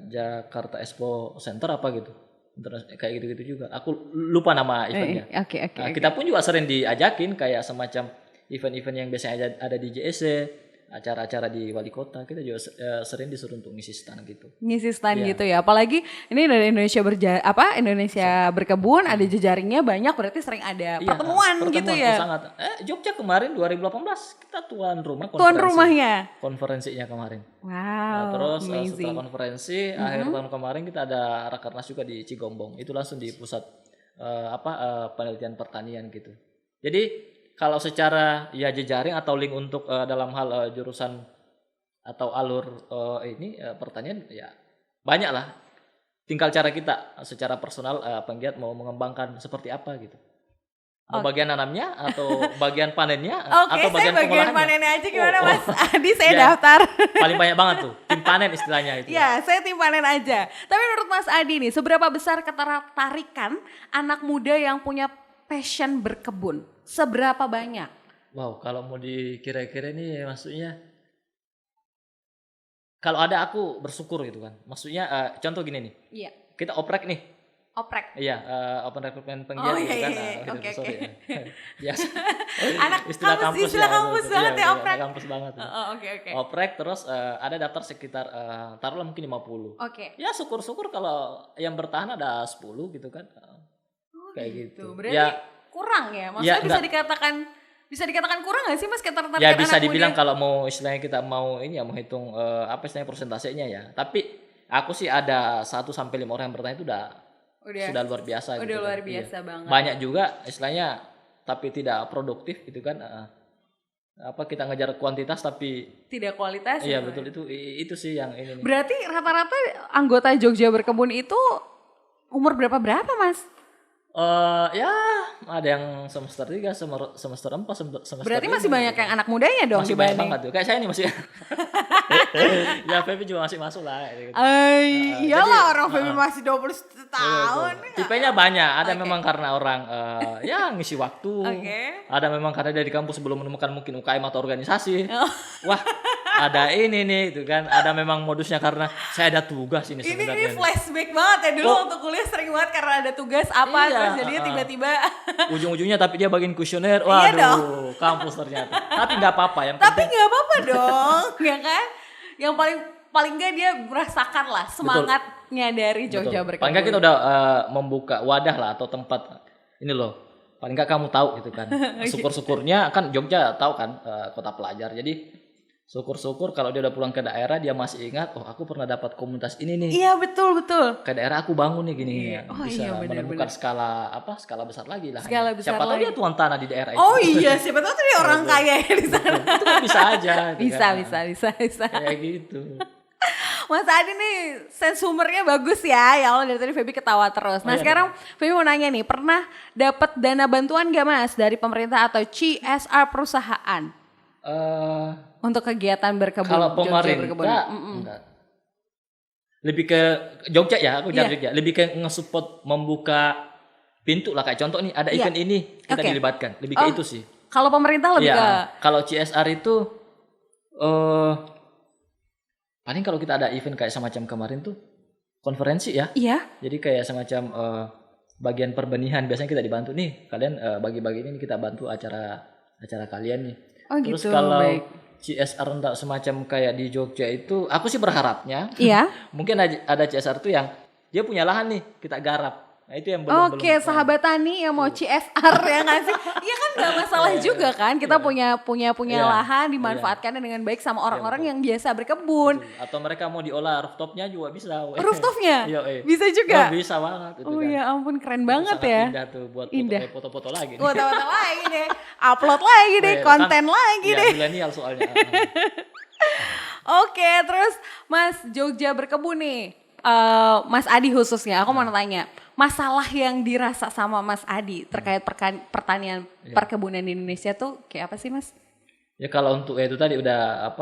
Jakarta Expo Center apa gitu. Kayak gitu-gitu juga. Aku lupa nama eventnya. Oke. Nah, kita pun juga sering diajakin kayak semacam event-event yang biasanya ada di JSC, acara-acara di wali kota, kita juga sering disuruh untuk ngisi stand gitu. Ngisi stand Iya. gitu ya. Apalagi ini dari Indonesia Berkebun, ada jejaringnya banyak, berarti sering ada Iya, pertemuan gitu ya. Sangat. Jogja kemarin 2018 kita tuan rumah Tuan rumahnya. konferensinya kemarin. Wow, Nah, terus amazing. setelah konferensi akhir tahun kemarin kita ada rakernas juga di Cigombong. Itu langsung di pusat penelitian pertanian gitu. Jadi kalau secara ya jejaring atau link untuk dalam hal jurusan atau alur pertanian ya banyak lah. Tinggal cara kita secara personal penggiat mau mengembangkan seperti apa gitu. Mau bagian nanamnya atau bagian panennya Oke, atau saya bagian pengolahannya. panennya aja gimana Mas Adi, saya Ya. daftar. Paling banyak banget tuh tim panen istilahnya itu. Ya, saya tim panen aja. Tapi menurut Mas Adi nih, seberapa besar ketertarikan anak muda yang punya passion berkebun? Seberapa banyak? Wow, kalau mau dikira-kira nih maksudnya kalau ada aku bersyukur gitu kan. Maksudnya contoh gini nih. Iya, Kita oprek nih. oprek. Iya, open recruitment penggiat Oh, gitu iya, kan. iya, Gitu, oke, sorry. oke. Biasa. Anak kampus, istilah kampus banget ya, anak oprek. kampus banget. Oke. Oprek terus ada daftar sekitar taruhlah mungkin 50. Oke. Ya syukur-syukur kalau yang bertahan ada 10 gitu kan. Kayak gitu. Berarti Ya, kurang ya? Maksudnya Ya, bisa dikatakan kurang nggak sih Mas ketertarikan ya bisa anak dibilang muda? kalau mau istilahnya kita mau ini ya mau hitung istilahnya persentasenya ya. Tapi aku sih ada 1 sampai 5 orang yang bertanya itu sudah luar biasa Udah gitu luar kan. biasa Iya. banget. Banyak juga istilahnya tapi tidak produktif gitu kan. Kita ngejar kuantitas tapi Tidak kualitas. iya ya, betul itu sih yang ini nih. Berarti rata-rata anggota Jogja Berkebun itu umur berapa Mas? Ya ada yang semester 3, semester 4, semester Berarti 5, masih banyak yang anak mudanya dong masih banyak dibanding. banget tuh. Kayak saya nih masih. Ya Feby juga masih masuk lah. Gitu. Iyalah orang Feby masih 20 tahun. Tipenya banyak. Ada memang karena orang ya ngisi waktu. Oke. Ada memang karena dari kampus belum menemukan mungkin UKM atau organisasi. Oh. Wah, ada ini nih itu kan, ada memang modusnya karena saya ada tugas ini Ini sebenarnya. flashback banget ya dulu Oh. waktu kuliah sering banget karena ada tugas apa Iya, terus jadinya tiba-tiba. Ujung-ujungnya tapi dia bagiin kuesioner, Iya waduh, kampus ternyata. Tapi nggak apa-apa, yang Tapi penting nggak apa-apa dong, ya kan? Yang paling nggak dia merasakan lah semangatnya dari Jogja betul. Berkebun. Paling nggak kita udah membuka wadah lah atau tempat ini loh. Paling nggak kamu tahu gitu kan. Syukur-syukurnya kan Jogja tahu kan kota pelajar. Jadi syukur-syukur kalau dia udah pulang ke daerah dia masih ingat, oh aku pernah dapat komunitas ini nih. Iya betul. Ke daerah aku bangun nih gini. Iya. Oh, Bisa iya, bener, menemukan skala besar lagi lah. Skala besar Siapa tahu lagi. dia tuan tanah di daerah itu. Oh iya, siapa tahu tuh dia orang kaya ya di sana. Itu kan bisa aja. gitu Bisa. kan. Kayak gitu. Mas Adi nih sense humornya bagus ya. Ya Allah dari tadi Feby ketawa terus. Nah iya, sekarang Feby mau nanya nih, pernah dapat dana bantuan gak Mas dari pemerintah atau CSR perusahaan Eh, untuk kegiatan berkebun? kalau Jogja Berkebun? pemerintah enggak. Lebih ke Jogja ya, aku Iya. dari Jogja. Lebih ke nge-support membuka pintu lah, kayak contoh nih ada Iya. event ini kita Oke. dilibatkan. Lebih ke Oh, itu sih. Kalau pemerintah lebih Iya. ke Kalau CSR itu paling kalau kita ada event kayak semacam kemarin tuh konferensi ya. iya. Jadi kayak semacam bagian perbenihan biasanya kita dibantu nih. Kalian bagi-bagi ini kita bantu acara kalian nih. Oh Terus gitu. kalau Baik. CSR untuk semacam kayak di Jogja itu, aku sih berharapnya Iya. mungkin ada CSR tuh yang dia punya lahan nih, kita garap. Nah itu yang belum. Oke, sahabat tani yang mau CSR ya nggak sih? Iya kan nggak masalah juga kan. Kita punya Iya. lahan dimanfaatkan dengan baik sama orang-orang yang biasa berkebun. Atau mereka mau diolah rooftopnya juga bisa. Rooftopnya Iya, bisa juga. Oh, bisa banget itu Oh kan. ya ampun keren Itu banget sangat ya. Indah tuh buat Indah. foto-foto lagi. nih. Foto-foto lagi deh, upload lagi deh, Kan, konten lagi iya, deh. milenial soalnya. Oke, terus Mas Jogja Berkebun nih, Mas Adi khususnya, aku mau tanya, masalah yang dirasa sama Mas Adi terkait pertanian perkebunan di Indonesia tuh kayak apa sih Mas? Ya kalau untuk itu tadi udah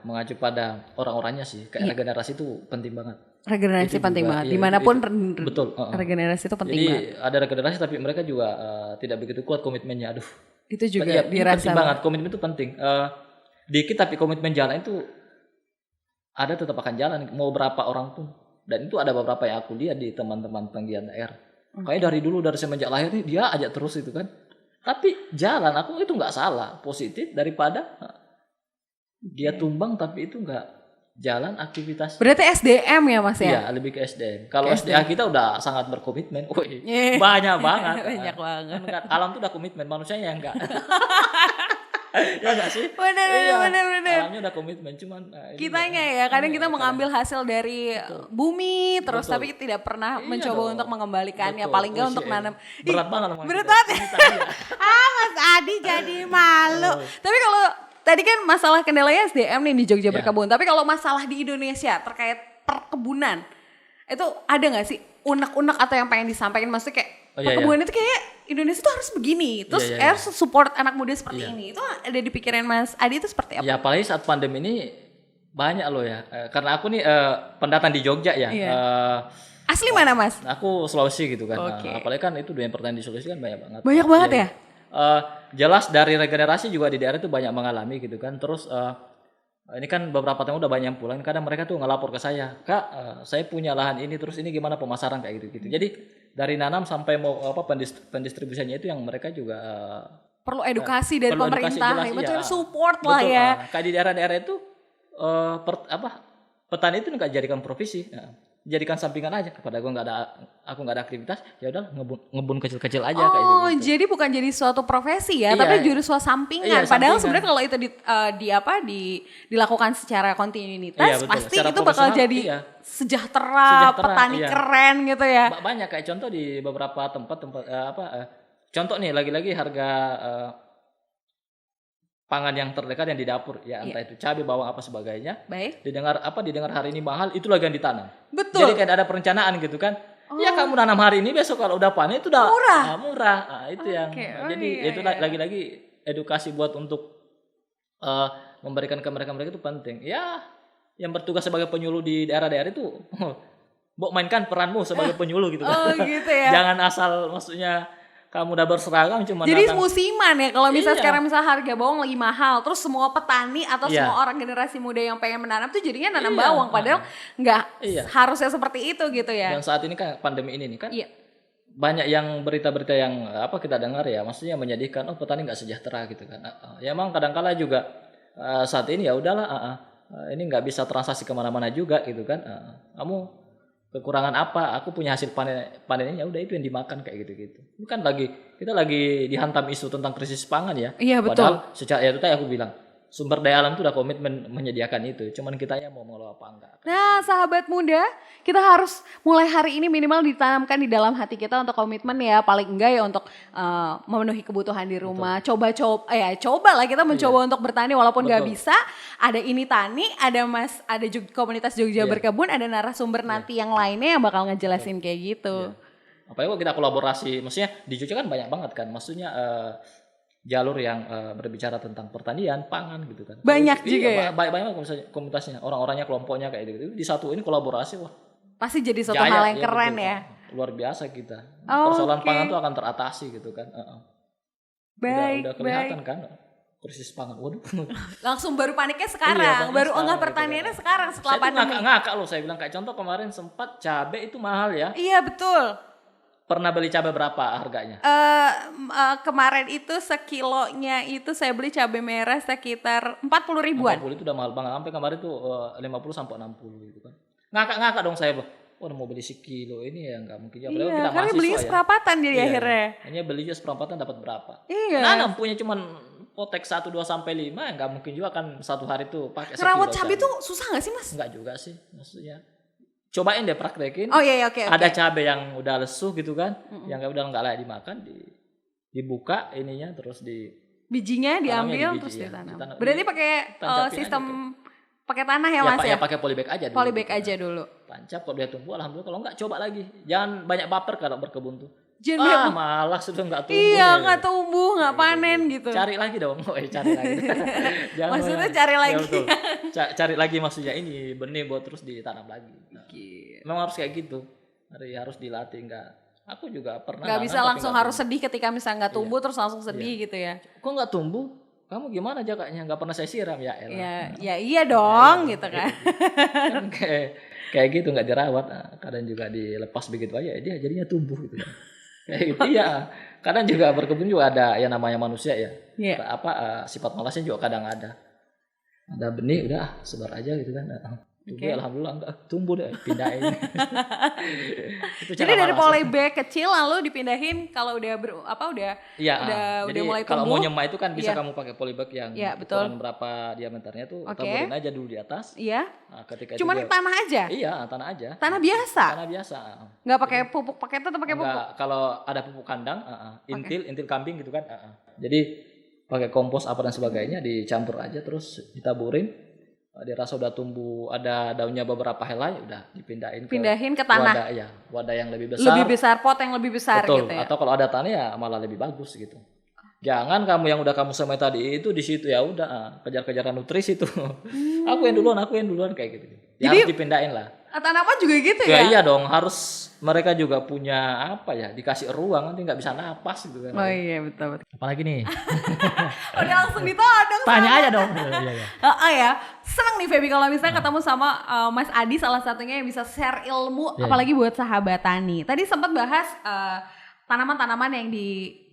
mengacu pada orang-orangnya sih, kayak regenerasi itu penting banget. Regenerasi Itu penting juga, banget, iya, dimanapun betul. regenerasi itu penting Jadi banget. ada regenerasi tapi mereka juga tidak begitu kuat komitmennya. Aduh. Itu juga Iya, ini dirasa penting banget. Komitmen itu penting. Dikit tapi komitmen jalan itu ada tetap akan jalan. Mau berapa orang pun. Dan itu ada beberapa yang aku lihat di teman-teman penggiat daerah. Kayak dari dulu dari semenjak lahir nih dia ajak terus itu kan. Tapi jalan aku itu nggak salah, positif daripada dia tumbang tapi itu nggak jalan aktivitas. Berarti SDM ya Mas ya? Iya, lebih ke SDM. Kalau SDA kita udah sangat berkomitmen. Wih, Iya. banyak banget. Banyak banget. Kan alam tuh udah komitmen, manusianya yang enggak. Ya enggak sih? Bener. Alamnya udah komitmen, cuman ini Kitanya ya, kadang kita mengambil hasil dari bumi terus Betul. tapi tidak pernah Iya mencoba dong. untuk mengembalikannya, Betul. paling nggak Oh, untuk shit. nanam. Berat banget ngomongin Berat kita. banget. Ini tadi ya. Mas Adi jadi malu. Tapi kalau tadi kan masalah kendalanya SDM nih di Jogja Ya. Berkebun, tapi kalau masalah di Indonesia terkait perkebunan itu ada nggak sih unek-unek atau yang pengen disampaikan, maksudnya kayak Oh, iya, perkebunan itu kayak Indonesia tuh harus begini, terus Iya, iya, iya. harus support anak muda seperti Iya. ini, itu ada di pikiran Mas Adi itu seperti apa? Ya apalagi saat pandemi ini banyak loh ya. Karena aku nih pendatang di Jogja ya. Iya. Asli mana Mas? Aku Sulawesi gitu kan. Oke. Apalagi kan itu dunia pertanian di Sulawesi kan banyak banget. Banyak banget ya? Jelas dari regenerasi juga di daerah itu banyak mengalami gitu kan. Terus ini kan beberapa tahun udah banyak yang pulang. Kadang mereka tuh ngelapor ke saya, Kak, saya punya lahan ini. Terus ini gimana pemasaran kayak gitu-gitu. Jadi dari nanam sampai mau pendistribusiannya itu yang mereka juga Perlu edukasi dari perlu edukasi pemerintah, jelas, betul iya. support lah Betul, ya. kayak di daerah-daerah itu petani itu nggak jadikan profesi, jadikan sampingan aja. Kepada aku nggak ada aktivitas, ya udah ngebun kecil-kecil aja kayak Oh, gitu. jadi bukan jadi suatu profesi ya, Iya. tapi justru suatu sampingan. Iya, Padahal sampingan. sebenarnya kalau itu dilakukan secara kontinuitas, Iya, betul. pasti Secara itu bakal profesional, jadi iya. sejahtera, petani iya. keren gitu ya. Banyak kayak contoh di beberapa tempat contoh nih lagi-lagi harga pangan yang terdekat yang di dapur ya entah itu cabai bawang apa sebagainya Baik. didengar hari ini mahal itu lagi yang ditanam. Betul. Jadi kayak ada perencanaan gitu kan. Ya kamu nanam hari ini besok kalau udah panen itu udah Murah. murah. Nah, itu yang Oke, jadi iya, itu iya. lagi-lagi edukasi buat untuk memberikan ke mereka itu penting. Ya yang bertugas sebagai penyuluh di daerah-daerah itu Mbok mainkan peranmu sebagai penyuluh gitu kan. Oh gitu ya. Jangan asal maksudnya kamu udah berseragam cuma Jadi datang. musiman ya kalau misalnya Iya. sekarang misal harga bawang lagi mahal, terus semua petani atau Iya. semua orang generasi muda yang pengen menanam tuh jadinya nanam Iya. bawang, padahal nggak Iya. harusnya seperti itu gitu ya. Dan saat ini kan pandemi ini nih kan Iya. banyak yang berita-berita yang kita dengar ya, maksudnya menyedihkan. Oh, petani nggak sejahtera gitu kan. Ya emang kadang-kala juga saat ini ya udahlah, ini nggak bisa transaksi kemana-mana juga gitu kan. Kamu kekurangan apa? Aku punya hasil panennya, ya udah itu yang dimakan kayak gitu-gitu. Bukan kita lagi dihantam isu tentang krisis pangan ya. Iya, betul. Padahal secara ya itu tadi aku bilang sumber daya alam itu udah komitmen menyediakan itu. Cuman kitanya mau mengelola apa enggak. Nah, sahabat muda, kita harus mulai hari ini minimal ditanamkan di dalam hati kita untuk komitmen ya, paling enggak ya untuk memenuhi kebutuhan di rumah. Coba lah kita mencoba untuk bertani walaupun nggak Betul. bisa. Ada ini tani, ada komunitas Jogja Iya. berkebun, ada narasumber nanti yang lainnya yang bakal ngejelasin kayak gitu. Apalagi kalau kita kolaborasi, maksudnya di Jogja kan banyak banget kan, maksudnya jalur yang berbicara tentang pertanian, pangan gitu kan. Banyak juga ya? Banyak komunitasnya, orang-orangnya, kelompoknya kayak gitu. Di satu ini kolaborasi, wah. Pasti jadi suatu Jaya, hal yang iya, keren betul. ya. Luar biasa kita. Oh, Persoalan oke. pangan tuh akan teratasi gitu kan. Baik, udah kelihatan kan krisis pangan. Waduh. Langsung baru paniknya Iya, sekarang, paniknya baru sekarang enggak gitu pertaniannya kan. sekarang setelah Saya tuh pandemi. ngakak loh, saya bilang kayak contoh kemarin sempat cabai itu mahal ya. Iya betul. Pernah beli cabai berapa harganya? Kemarin itu sekilonya itu saya beli cabai merah sekitar 40 ribuan. 40 itu udah mahal banget. Sampai kemarin tuh 50 sampai 60 gitu kan. Ngakak-ngakak dong saya, wah mau beli sekilo ini ya nggak mungkin. Ya, padahal Iya, kita karena mahasiswa belinya ya. seperapatan jadi Iya, akhirnya. Hanya belinya seperempatan dapat berapa? Iya. Nanam punya cuman potek 1, 2 sampai 5 ya nggak mungkin juga kan satu hari tuh pakai sekilo. Ngerawat cabai tuh susah gak sih mas? Enggak juga sih maksudnya. Cobain deh praktekin. Oh iya oke. Ada cabai yang udah lesuh gitu kan, yang udah nggak layak dimakan, dibuka ininya terus Bijinya Tanamnya diambil di biji, terus ya. ditanam. Ditanam. Berarti pakai Tancapin sistem aja pakai tanah ya mas ya? ya pakai polybag aja dulu. Polybag gitu. aja dulu. Tancap kalau dia tumbuh alhamdulillah, kalau enggak coba lagi. Jangan banyak baper kalau berkebun tuh. Jangan Malah sudah enggak tumbuh. iya ya. nggak tumbuh nggak panen gitu. Cari lagi dong. Cari lagi. Jangan Maksudnya cari ya, lagi. betul. Cari lagi maksudnya ini benih buat terus ditanam lagi. Nah, memang harus kayak gitu. Harus dilatih enggak. Aku juga pernah. Nggak bisa nanam, tapi langsung nggak harus sedih ketika misalnya nggak tumbuh terus langsung sedih gitu ya. tumbuh. Kok enggak tumbuh? Kamu gimana jakaknya? Enggak pernah saya siram ya elah. Ya iya dong gitu kan. Kan kayak gitu nggak dirawat, kadang juga dilepas begitu aja dia jadinya tumbuh gitu kan. Kayak gitu ya. Kadang juga berkebun juga ada yang namanya manusia ya. Iya. Sifat malasnya juga kadang ada. Ada benih udah sebar aja gitu kan. Tumbuh alhamdulillah enggak tumbuh deh pindahin. Itu Jadi dari polybag kecil lalu dipindahin kalau udah Iya, udah jadi mulai kalau tumbuh. mau nyemai itu kan bisa Iya. kamu pakai polybag yang Iya, betul. ukuran berapa diameternya tuh Oke. taburin aja dulu di atas. Iya. Nah, ketika Cuman itu dia, tanah aja. iya tanah aja. Tanah biasa. Tanah biasa. Nggak pakai pupuk pakai atau pakai pupuk. Enggak, kalau ada pupuk kandang, intil kambing gitu kan. Jadi pakai kompos apa dan sebagainya dicampur aja terus ditaburin. Dia rasa udah tumbuh, ada daunnya beberapa helai, udah Pindahin ke tanah. wadah yang lebih besar. Lebih besar, pot yang lebih besar Betul. gitu ya. Atau kalau ada tanah ya malah lebih bagus gitu. Jangan kamu yang udah kamu semai tadi itu di situ ya udah kejar-kejaran nutrisi tuh. Aku yang duluan kayak gitu. Ya Jadi, harus dipindahin lah. Tanaman juga gitu Ya ya? iya dong, harus mereka juga punya dikasih ruang, nanti nggak bisa napas gitu kan. Oh iya betul. Apalagi nih? Udah langsung ditodong. Tanya aja dong. Iya. Ya, seneng nih Feby kalau misalnya ketemu sama Mas Adi salah satunya yang bisa share ilmu, Iya. apalagi buat sahabat tani. Tadi sempat bahas tanaman-tanaman yang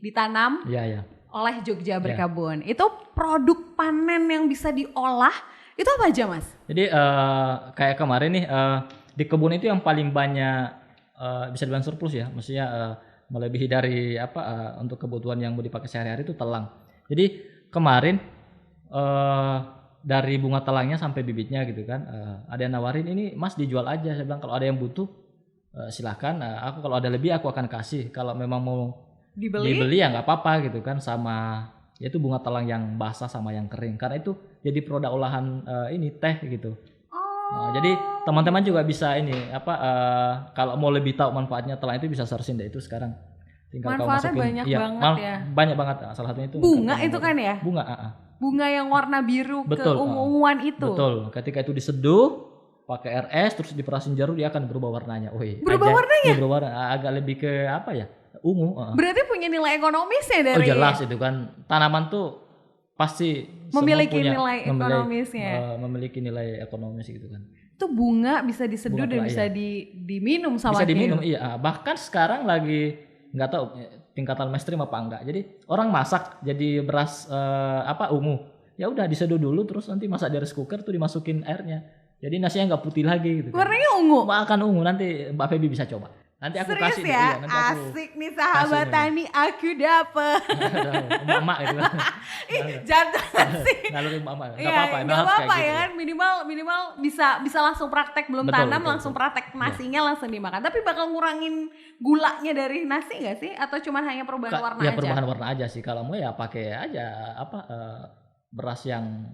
ditanam Iya. oleh Jogja Berkebun. Itu produk panen yang bisa diolah, itu apa aja Mas? Jadi kayak kemarin nih di kebun itu yang paling banyak bisa dibilang surplus ya, maksudnya melebihi dari untuk kebutuhan yang mau dipakai sehari-hari itu telang. Jadi kemarin dari bunga telangnya sampai bibitnya gitu kan, ada yang nawarin ini Mas dijual aja. Saya bilang kalau ada yang butuh silahkan. Aku kalau ada lebih aku akan kasih. Kalau memang mau dibeli ya nggak apa-apa gitu kan, sama yaitu bunga telang yang basah sama yang kering, karena itu jadi produk olahan ini teh gitu. Jadi teman-teman juga bisa ini kalau mau lebih tahu manfaatnya telang itu bisa searching deh itu sekarang. Tinggal kamu Manfaatnya masukin. banyak banget ya. Banyak banget. Salah satunya itu Bunga itu kan ya? Bunga. Bunga yang warna biru Betul, keunguan itu. Betul. Ketika itu diseduh pakai RS terus diperasin jeruk dia akan berubah warnanya. Berubah warnanya? Berubah warna. Agak lebih ke ungu. Berarti punya nilai ekonomisnya dari. Oh jelas itu kan, tanaman tuh pasti memiliki semua punya, nilai ekonomisnya. memiliki nilai ekonomis gitu kan. Itu bunga bisa diseduh Bunga dan pula, bisa diminum sama bisa diminum, kehidupan. iya. Bahkan sekarang lagi nggak tahu tingkatan mainstream apa enggak. Jadi orang masak jadi beras ungu. Ya udah diseduh dulu terus nanti masak di rice cooker tuh dimasukin airnya. Jadi nasinya nggak putih lagi gitu. Warnanya ungu. Akan ungu, nanti Mbak Feby bisa coba. Nanti aku Serius kasih ya? iya, nanti aku Asik nih sahabat kasih tani, aku dapet. emak gitu kan. Ih, jangan sih. Ngalurin emak. Enggak Iya, apa-apa, nggak harus apa-apa kayak ya gitu. kan, minimal bisa langsung praktek belum Betul, tanam betul, langsung betul. praktek nasinya langsung dimakan. Tapi bakal ngurangin gulanya dari nasi nggak sih? Atau cuman hanya perubahan warna Ya aja? perubahan warna aja sih. Kalau mau ya pakai aja beras yang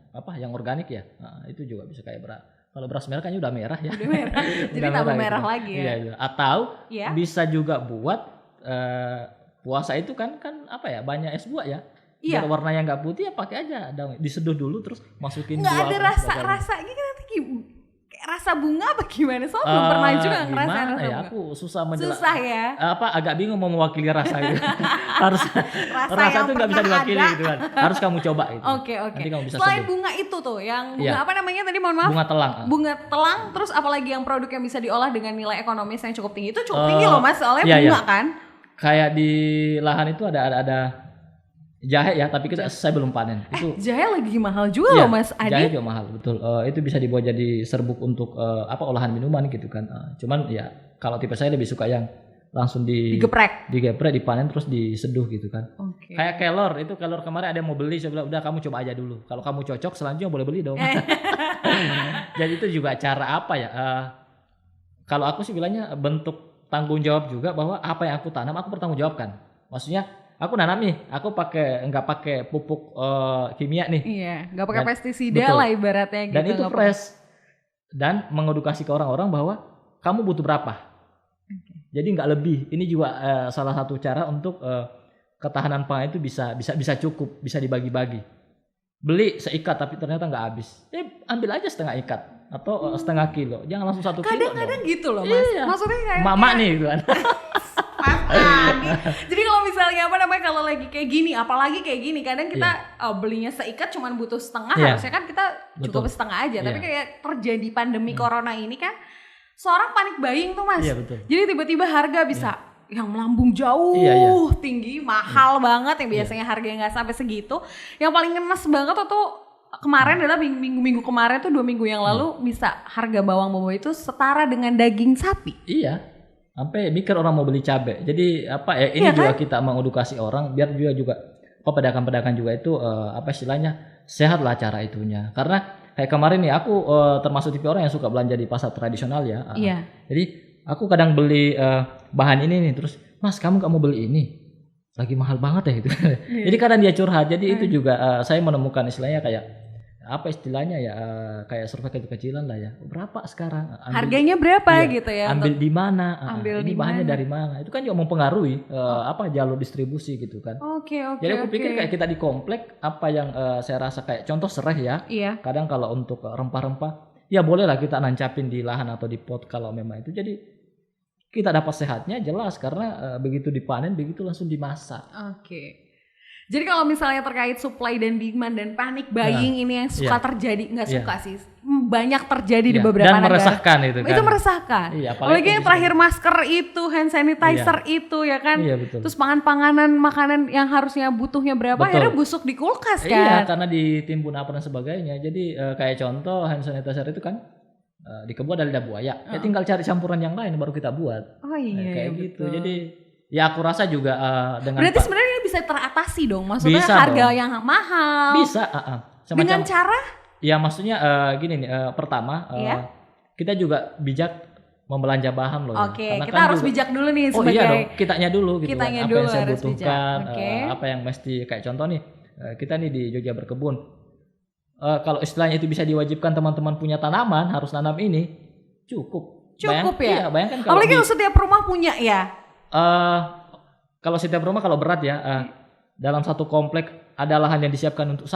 organik ya. Nah, itu juga bisa kayak beras. Kalau beras merah kan udah merah ya. Udah merah. Jadi Udah tambah gitu merah kan. lagi ya. Iya. Atau Iya. bisa juga buat puasa itu kan apa ya, banyak es buah ya. Iya. Biar warnanya nggak putih ya pakai aja daun, diseduh dulu terus masukin Nggak buah ada apa rasanya kan nanti kayak rasa bunga apa gimana? Soalnya belum pernah juga ngerasain gimana rasa ya, bunga. aku susah menjelaskan. Susah ya. Agak bingung mau mewakili rasa gitu. Harus rasa yang itu nggak bisa pernah diwakili ada. gitu kan. Harus kamu coba itu. Oke. Nanti kamu bisa Selain seduh. bunga itu tuh, yang bunga Iya. apa namanya tadi mohon maaf? Bunga telang. Bunga telang, terus apalagi yang produk yang bisa diolah dengan nilai ekonomis yang cukup tinggi. Itu cukup tinggi loh Mas, soalnya iya, bunga iya. kan. Kayak di lahan itu ada jahe ya, tapi saya belum panen. Itu Jahe lagi mahal juga iya, loh Mas jahe Adi. juga mahal, betul. Itu bisa dibuat jadi serbuk untuk olahan minuman gitu kan. Cuman ya kalau tipe saya lebih suka yang langsung Digeprek. digeprek, dipanen terus diseduh gitu kan. Oke. Kayak kelor, itu kelor kemarin ada yang mau beli, saya bilang udah kamu coba aja dulu. Kalau kamu cocok selanjutnya boleh beli dong. Jadi itu juga cara apa ya? Kalau aku sih bilangnya bentuk tanggung jawab juga, bahwa apa yang aku tanam aku bertanggung jawabkan. Maksudnya aku nanam nih, aku nggak pakai pupuk kimia nih. Iya, nggak pakai Dan- pestisida betul. lah ibaratnya gitu. Dan itu nggak pakai- fresh. Dan mengedukasi ke orang-orang bahwa kamu butuh berapa. Jadi nggak lebih. Ini juga salah satu cara untuk ketahanan pangan itu bisa cukup, bisa dibagi-bagi. Beli seikat tapi ternyata nggak habis. Ambil aja setengah ikat atau setengah kilo. Jangan langsung 1 kilo. Kadang-kadang dong. gitu loh Mas. Iya. Maksudnya kayak Mama nih gitu kan. Mas Adi. Jadi kalau misalnya apa namanya, kalau lagi kayak gini, apalagi kayak gini, kadang kita belinya seikat cuman butuh setengah, Iya. harusnya kan kita cukup Betul. setengah aja. Tapi Iya. kayak terjadi pandemi corona ini kan, seorang panik buying tuh Mas. Iya, betul. Jadi tiba-tiba harga bisa yang melambung jauh Iya, iya. tinggi, mahal banget, yang biasanya harganya nggak sampai segitu. Yang paling ngenes banget tuh kemarin adalah minggu-minggu kemarin tuh 2 minggu yang lalu bisa harga bawang bombay itu setara dengan daging sapi. Iya. Sampai mikir orang mau beli cabai. Jadi apa ya, ini Iya juga kita mengedukasi orang biar juga pedagang-pedagang juga itu apa istilahnya, sehat lah cara itunya. Karena kayak kemarin nih aku termasuk tipe orang yang suka belanja di pasar tradisional ya. Iya. Jadi aku kadang beli bahan ini nih, terus Mas kamu gak mau beli ini? Lagi mahal banget ya gitu. Jadi kadang dia curhat. Jadi itu juga saya menemukan istilahnya kayak apa istilahnya ya, kayak survei kecil-kecilan lah ya. Berapa sekarang? Harganya berapa iya, gitu ya? Ambil di mana? ambil Ini di bahannya mana? dari mana? Itu kan juga mempengaruhi jalur distribusi gitu kan. Oke. Jadi aku pikir kayak kita di komplek, apa yang saya rasa kayak contoh serai ya. Iya. Kadang kalau untuk rempah-rempah, ya bolehlah kita nancapin di lahan atau di pot kalau memang itu. Jadi kita dapat sehatnya jelas karena begitu dipanen begitu langsung dimasak. Oke. Jadi kalau misalnya terkait supply dan demand dan panic buying ini yang suka terjadi, nggak suka sih, banyak terjadi di Iya, beberapa dan negara. meresahkan itu kan. Itu meresahkan. Iya, apalagi Apalagi yang kondisi- terakhir masker itu, hand sanitizer itu ya kan. Iya, betul. Terus panganan makanan yang harusnya butuhnya berapa Betul. akhirnya busuk di kulkas kan. Iya, karena ditimbun apa dan sebagainya. Jadi kayak contoh hand sanitizer itu kan di kebun ada lidah buaya. Ya tinggal cari campuran yang lain baru kita buat. Oh iya. Kayak iya, gitu. betul. Jadi ya aku rasa juga dengan Berarti sebenarnya ini bisa teratasi dong. Maksudnya Bisa harga dong. yang mahal. bisa Dengan cara ya maksudnya gini nih, pertama Iya. kita juga bijak membelanja bahan loh. ya. Oke, Karena kita kan harus juga- bijak dulu nih Oh sebagai iya dong, kitanya dulu gitu kitanya kan. Apa dulu yang saya harus butuhkan, bijak. Oke. apa yang mesti kayak contoh nih, kita nih di Jogja berkebun. Kalau istilahnya itu bisa diwajibkan teman-teman punya tanaman harus nanam ini, cukup. Cukup ya? Iya, bayangkan kalau Apalagi kalau setiap rumah punya ya. kalau setiap rumah kalau berat ya, dalam satu komplek ada lahan yang disiapkan untuk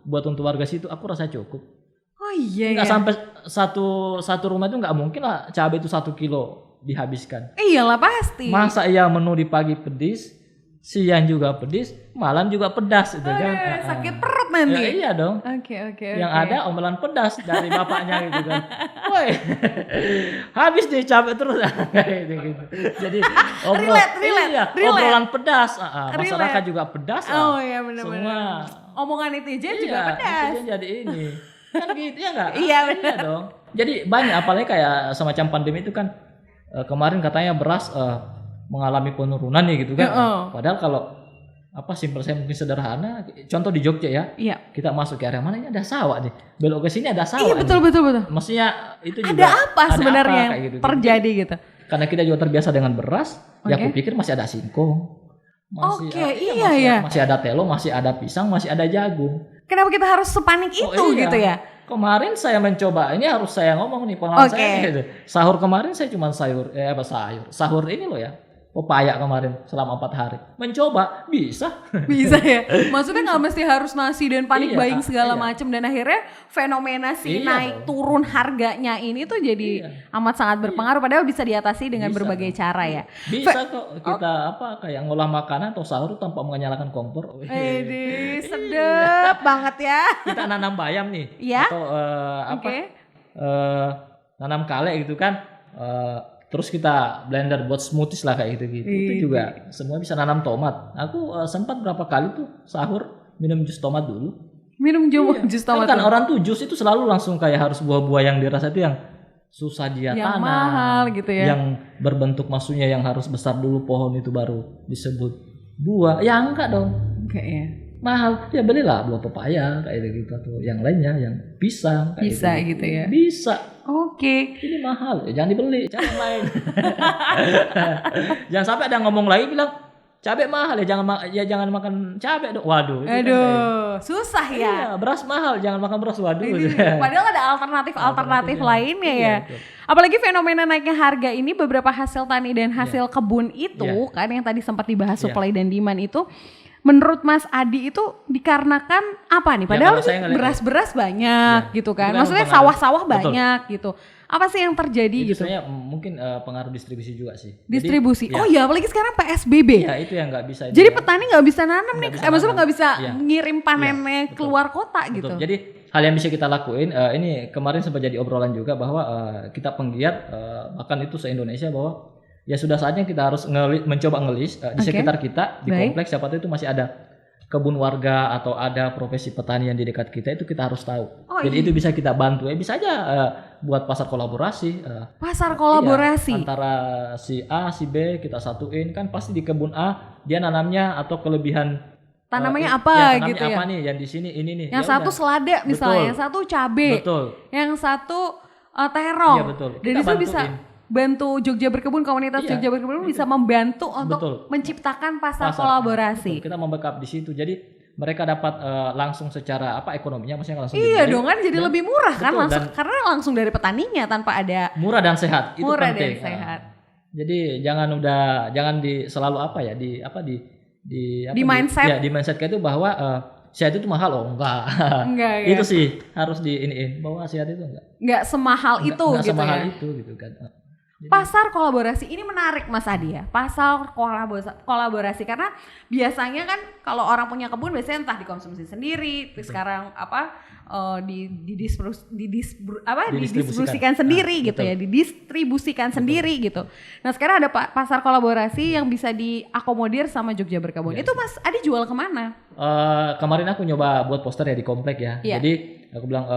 buat untuk warga situ, aku rasa cukup. Oh iya Nggak ya. sampai satu rumah itu nggak mungkin lah cabai itu 1 kilo dihabiskan. Iyalah pasti. Masa iya menu di pagi pedis, siang juga pedis, malam juga pedas itu kan. Sakit perut nanti. Ya, iya dong. Oke. Yang ada omelan pedas dari bapaknya gitu kan. Woi, habis deh capek terus kayak gitu. Jadi relate. obrolan pedas, masyarakat juga pedas. Oh iya benar. Semua omongan netizen juga pedas. Netizen jadi ini. Kan gitu ya enggak? Iya benar dong. Jadi banyak apalagi kayak semacam pandemi itu kan kemarin katanya beras mengalami penurunan nih gitu kan. Padahal kalau simpel saya mungkin sederhana, contoh di Jogja ya. Iya. Kita masuk ke area mana ini ada sawah nih. Belok ke sini ada sawah. Iya betul. Maksudnya itu juga ada apa sebenarnya yang gitu, terjadi gitu. Karena kita juga terbiasa dengan beras, ya aku pikir masih ada singkong. Masih ada telo, masih ada pisang, masih ada jagung. Kenapa kita harus sepanik itu gitu ya? Kemarin saya mencoba, ini harus saya ngomong nih pengalaman saya gitu. Sahur kemarin saya cuma sahur ini loh ya. Pepaya kemarin selama 4 hari. Mencoba, bisa. Bisa ya? Maksudnya nggak mesti harus nasi dan panik buying segala macam. Dan akhirnya fenomena naik turun harganya ini tuh jadi amat sangat berpengaruh. Padahal bisa diatasi dengan berbagai cara ya. Bisa kok kita kayak ngolah makanan atau sahur tanpa menyalakan kompor. Sedep banget ya. Kita nanam bayam nih. Iya. Atau nanam kale gitu kan. Terus kita blender buat smoothies lah kayak gitu. Itu juga semua bisa nanam tomat. Aku sempat berapa kali tuh sahur minum jus tomat dulu. Minum jus tomat. Kan orang tuh jus itu selalu langsung kayak harus buah-buah yang dirasa itu yang susah dia yang tanam. Mahal gitu ya. Yang berbentuk maksudnya yang harus besar dulu pohon itu baru disebut buah. Ya enggak dong. Enggak ya. Mahal, ya belilah buah pepaya kayak gitu atau yang lainnya yang pisang kayak bisa gitu ya. Bisa. Oke. Ini mahal, ya jangan dibeli, cari yang lain. Jangan sampai ada ngomong lagi bilang cabai mahal jangan makan cabai dong. Waduh. Aduh, susah ya. Iya, beras mahal, jangan makan beras. Waduh. Padahal ada alternatif lainnya ya. Apalagi fenomena naiknya harga ini beberapa hasil tani dan hasil kebun itu kan yang tadi sempat dibahas supply dan demand itu. Menurut Mas Adi itu dikarenakan apa nih? Padahal beras-beras banyak gitu kan. Maksudnya sawah-sawah banyak gitu. Apa sih yang terjadi itu gitu? Sebenarnya mungkin pengaruh distribusi juga sih. Distribusi. Jadi, apalagi sekarang PSBB. Ya itu yang nggak bisa. Jadi petani nggak bisa nanam nih. Maksudnya nggak bisa ngirim panennya keluar kota gitu. Jadi hal yang bisa kita lakuin ini kemarin sempat jadi obrolan juga bahwa kita penggiat bahkan itu se-Indonesia bahwa ya sudah saatnya kita harus mencoba ngelis di sekitar kita di kompleks siapa tahu itu masih ada kebun warga atau ada profesi petani yang di dekat kita itu kita harus tahu. Jadi itu bisa kita bantu bisa aja buat pasar kolaborasi. Pasar kolaborasi antara si A si B kita satuin kan pasti di kebun A dia nanamnya atau kelebihan tanamannya apa gitu apa ya. nih yang di sini ini nih. Yang satu selada misalnya, yang satu cabe. Yang satu terong. Iya betul. Dan itu bisa bantu Jogja Berkebun, komunitas Jogja Berkebun bisa membantu untuk menciptakan pasar kolaborasi. Kita membackup di situ. Jadi mereka dapat langsung secara ekonominya maksudnya langsung. Iya dong kan jadi lebih murah kan langsung karena langsung dari petaninya tanpa ada murah dan sehat. Itu murah penting. Dan sehat. Jadi jangan selalu di mindset. Di mindset kayak itu bahwa sehat itu mahal enggak ya. Itu sih harus diiniin bahwa sehat itu enggak semahal itu enggak gitu semahal ya. itu gitu kan. Pasar kolaborasi ini menarik Mas Adi ya. Pasar kolaborasi karena biasanya kan kalau orang punya kebun biasanya entah dikonsumsi sendiri, sekarang didistribusikan sendiri gitu ya, didistribusikan sendiri gitu. Nah sekarang ada pasar kolaborasi yang bisa diakomodir sama Jogja Berkebun. Itu Mas Adi jual kemana? Kemarin aku nyoba buat poster ya di komplek ya. Jadi aku bilang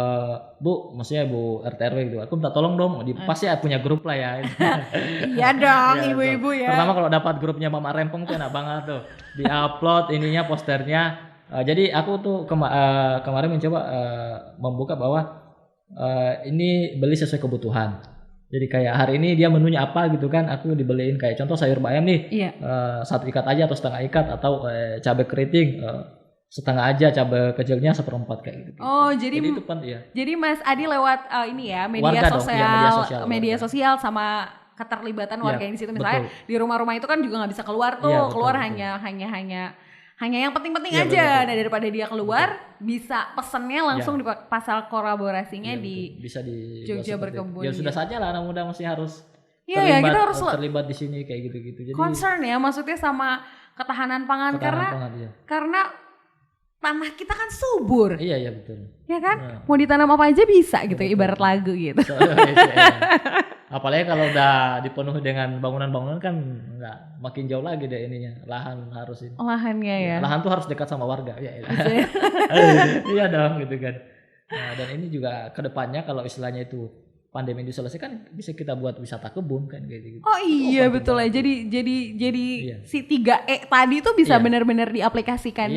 Bu, maksudnya Bu RT/RW gitu. Aku minta tolong dong, pasti punya grup lah ya. Iya dong, ibu-ibu ya. Pertama kalau dapat grupnya Mama Rempong tuh enak banget tuh. Di-upload ininya posternya. Jadi aku tuh kemarin mencoba membuka bahwa ini beli sesuai kebutuhan. Jadi kayak hari ini dia menunya apa gitu kan, aku dibeliin kayak contoh sayur bayam nih, 1 ikat aja atau setengah ikat atau cabai keriting setengah aja, cabai kecilnya 1/4 kayak gitu. Oh jadi itu ya. Jadi Mas Adi lewat ini ya media sosial sama keterlibatan warga yang di situ misalnya di rumah-rumah itu kan juga nggak bisa keluar tuh, keluar hanya yang penting-penting aja. Nah daripada dia keluar bisa pesennya langsung di pasar kolaborasinya bisa di Jogja Berkebun. Ya sudah saja lah anak muda masih harus Iya ya, kita harus terlibat di sini kayak gitu-gitu. Jadi concern ya, maksudnya sama ketahanan pangan iya. karena tanah kita kan subur. Iya betul. Ya kan? Nah. Mau ditanam apa aja bisa gitu, betul. Ibarat lagu gitu. Apalagi kalau udah dipenuhi dengan bangunan-bangunan kan nggak makin jauh lagi deh ininya. Lahan harus ini. Lahannya ya. Lahan tuh harus dekat sama warga. Iya dong gitu kan. Nah, dan ini juga kedepannya kalau istilahnya itu pandemi diselesaikan bisa kita buat wisata kebun kan kayak gitu. Oh iya betul ya. Jadi iya. Si 3E tadi tuh bisa benar-benar diaplikasikan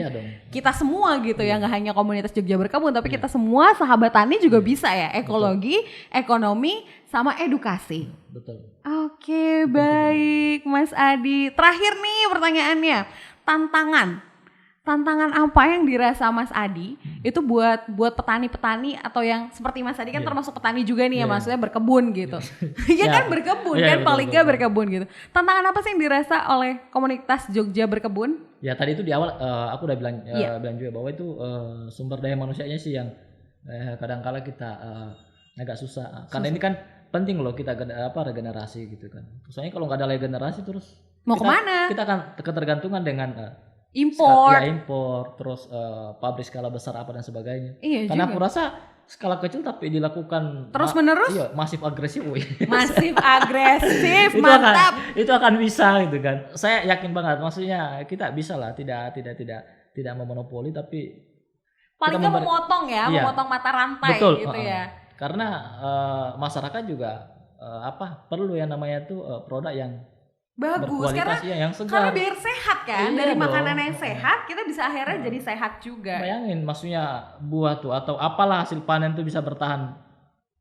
kita semua gitu ya, nggak hanya komunitas Jogja Berkebun tapi kita semua sahabat tani juga bisa ya, ekologi, ekonomi sama edukasi. Betul. Oke, baik Mas Adi. Terakhir nih pertanyaannya, tantangan apa yang dirasa Mas Adi itu buat petani-petani atau yang seperti Mas Adi kan termasuk petani juga nih ya, maksudnya berkebun gitu. Iya kan berkebun kan, paling nggak berkebun gitu. Tantangan apa sih yang dirasa oleh komunitas Jogja Berkebun? Ya tadi itu di awal aku udah bilang juga bahwa itu sumber daya manusianya sih yang kadang-kala kita agak susah. Karena ini kan penting loh kita regenerasi gitu kan. Soalnya kalau nggak ada regenerasi terus mau kemana? Kita akan ketergantungan dengan impor, terus pabrik skala besar apa dan sebagainya. Iya, karena juga. Aku rasa skala kecil tapi dilakukan terus menerus. Iya, masif agresif. Masif agresif, mantap. Itu akan bisa gitu kan. Saya yakin banget. Maksudnya kita bisa lah, tidak memonopoli tapi paling nggak memotong ya, memotong mata rantai. Betul, gitu ya. Karena masyarakat juga perlu yang namanya tuh produk yang bagus karena biar sehat kan, dari makanan yang sehat kita bisa akhirnya jadi sehat juga. Bayangin maksudnya buah tuh atau apalah hasil panen tuh bisa bertahan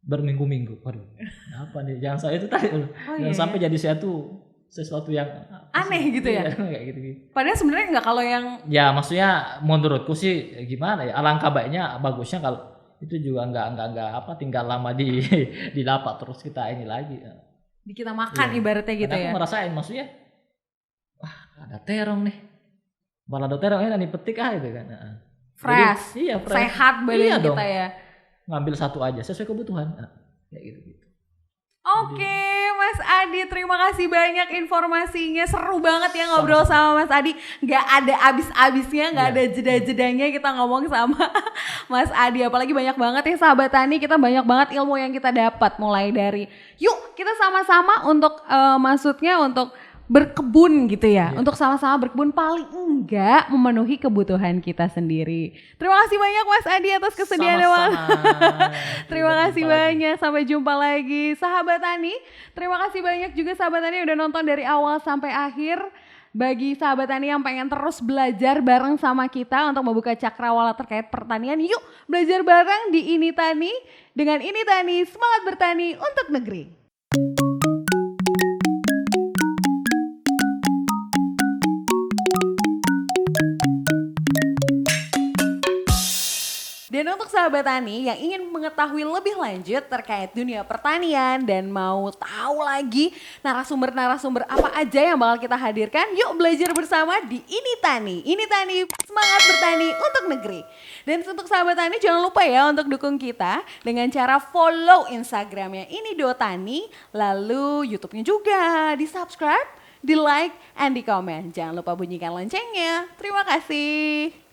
berminggu-minggu. Waduh, apa nih? Jangan sampai itu tadi jangan sampai jadi sesuatu yang aneh gitu ya. Kayak gitu. Padahal sebenarnya enggak, kalau yang maksudnya menurutku sih gimana ya, alangkah bagusnya kalau itu juga enggak tinggal lama di lapak terus kita ini lagi. Kita makan ibaratnya gitu ya. Aku ngerasain maksudnya, wah ada terong nih, balado terong ini dipetik gitu kan. Fresh, fresh. Sehat badan kita ya. Ngambil satu aja sesuai kebutuhan, kayak gitu. Oke, Mas Adi, terima kasih banyak informasinya, seru banget ya ngobrol sama Mas Adi. Gak ada abis-abisnya, gak ada jeda-jedanya kita ngomong sama Mas Adi. Apalagi banyak banget ya sahabat tani, kita banyak banget ilmu yang kita dapat. Mulai dari, yuk kita sama-sama untuk maksudnya untuk berkebun gitu ya, untuk sama-sama berkebun paling enggak memenuhi kebutuhan kita sendiri. Terima kasih banyak Mas Adi atas kesediaannya. Terima kasih banyak, sampai jumpa lagi sahabat tani. Terima kasih banyak juga sahabat tani yang udah nonton dari awal sampai akhir. Bagi sahabat tani yang pengen terus belajar bareng sama kita untuk membuka cakrawala terkait pertanian, yuk belajar bareng di Ini Tani. Dengan Ini Tani, semangat bertani untuk negeri. Dan untuk sahabat tani yang ingin mengetahui lebih lanjut terkait dunia pertanian dan mau tahu lagi narasumber-narasumber apa aja yang bakal kita hadirkan, yuk belajar bersama di Ini Tani. Ini Tani, semangat bertani untuk negeri. Dan untuk sahabat tani jangan lupa ya untuk dukung kita dengan cara follow Instagramnya Ini.Tani, lalu YouTube-nya juga, di subscribe, di like, and di komen. Jangan lupa bunyikan loncengnya. Terima kasih.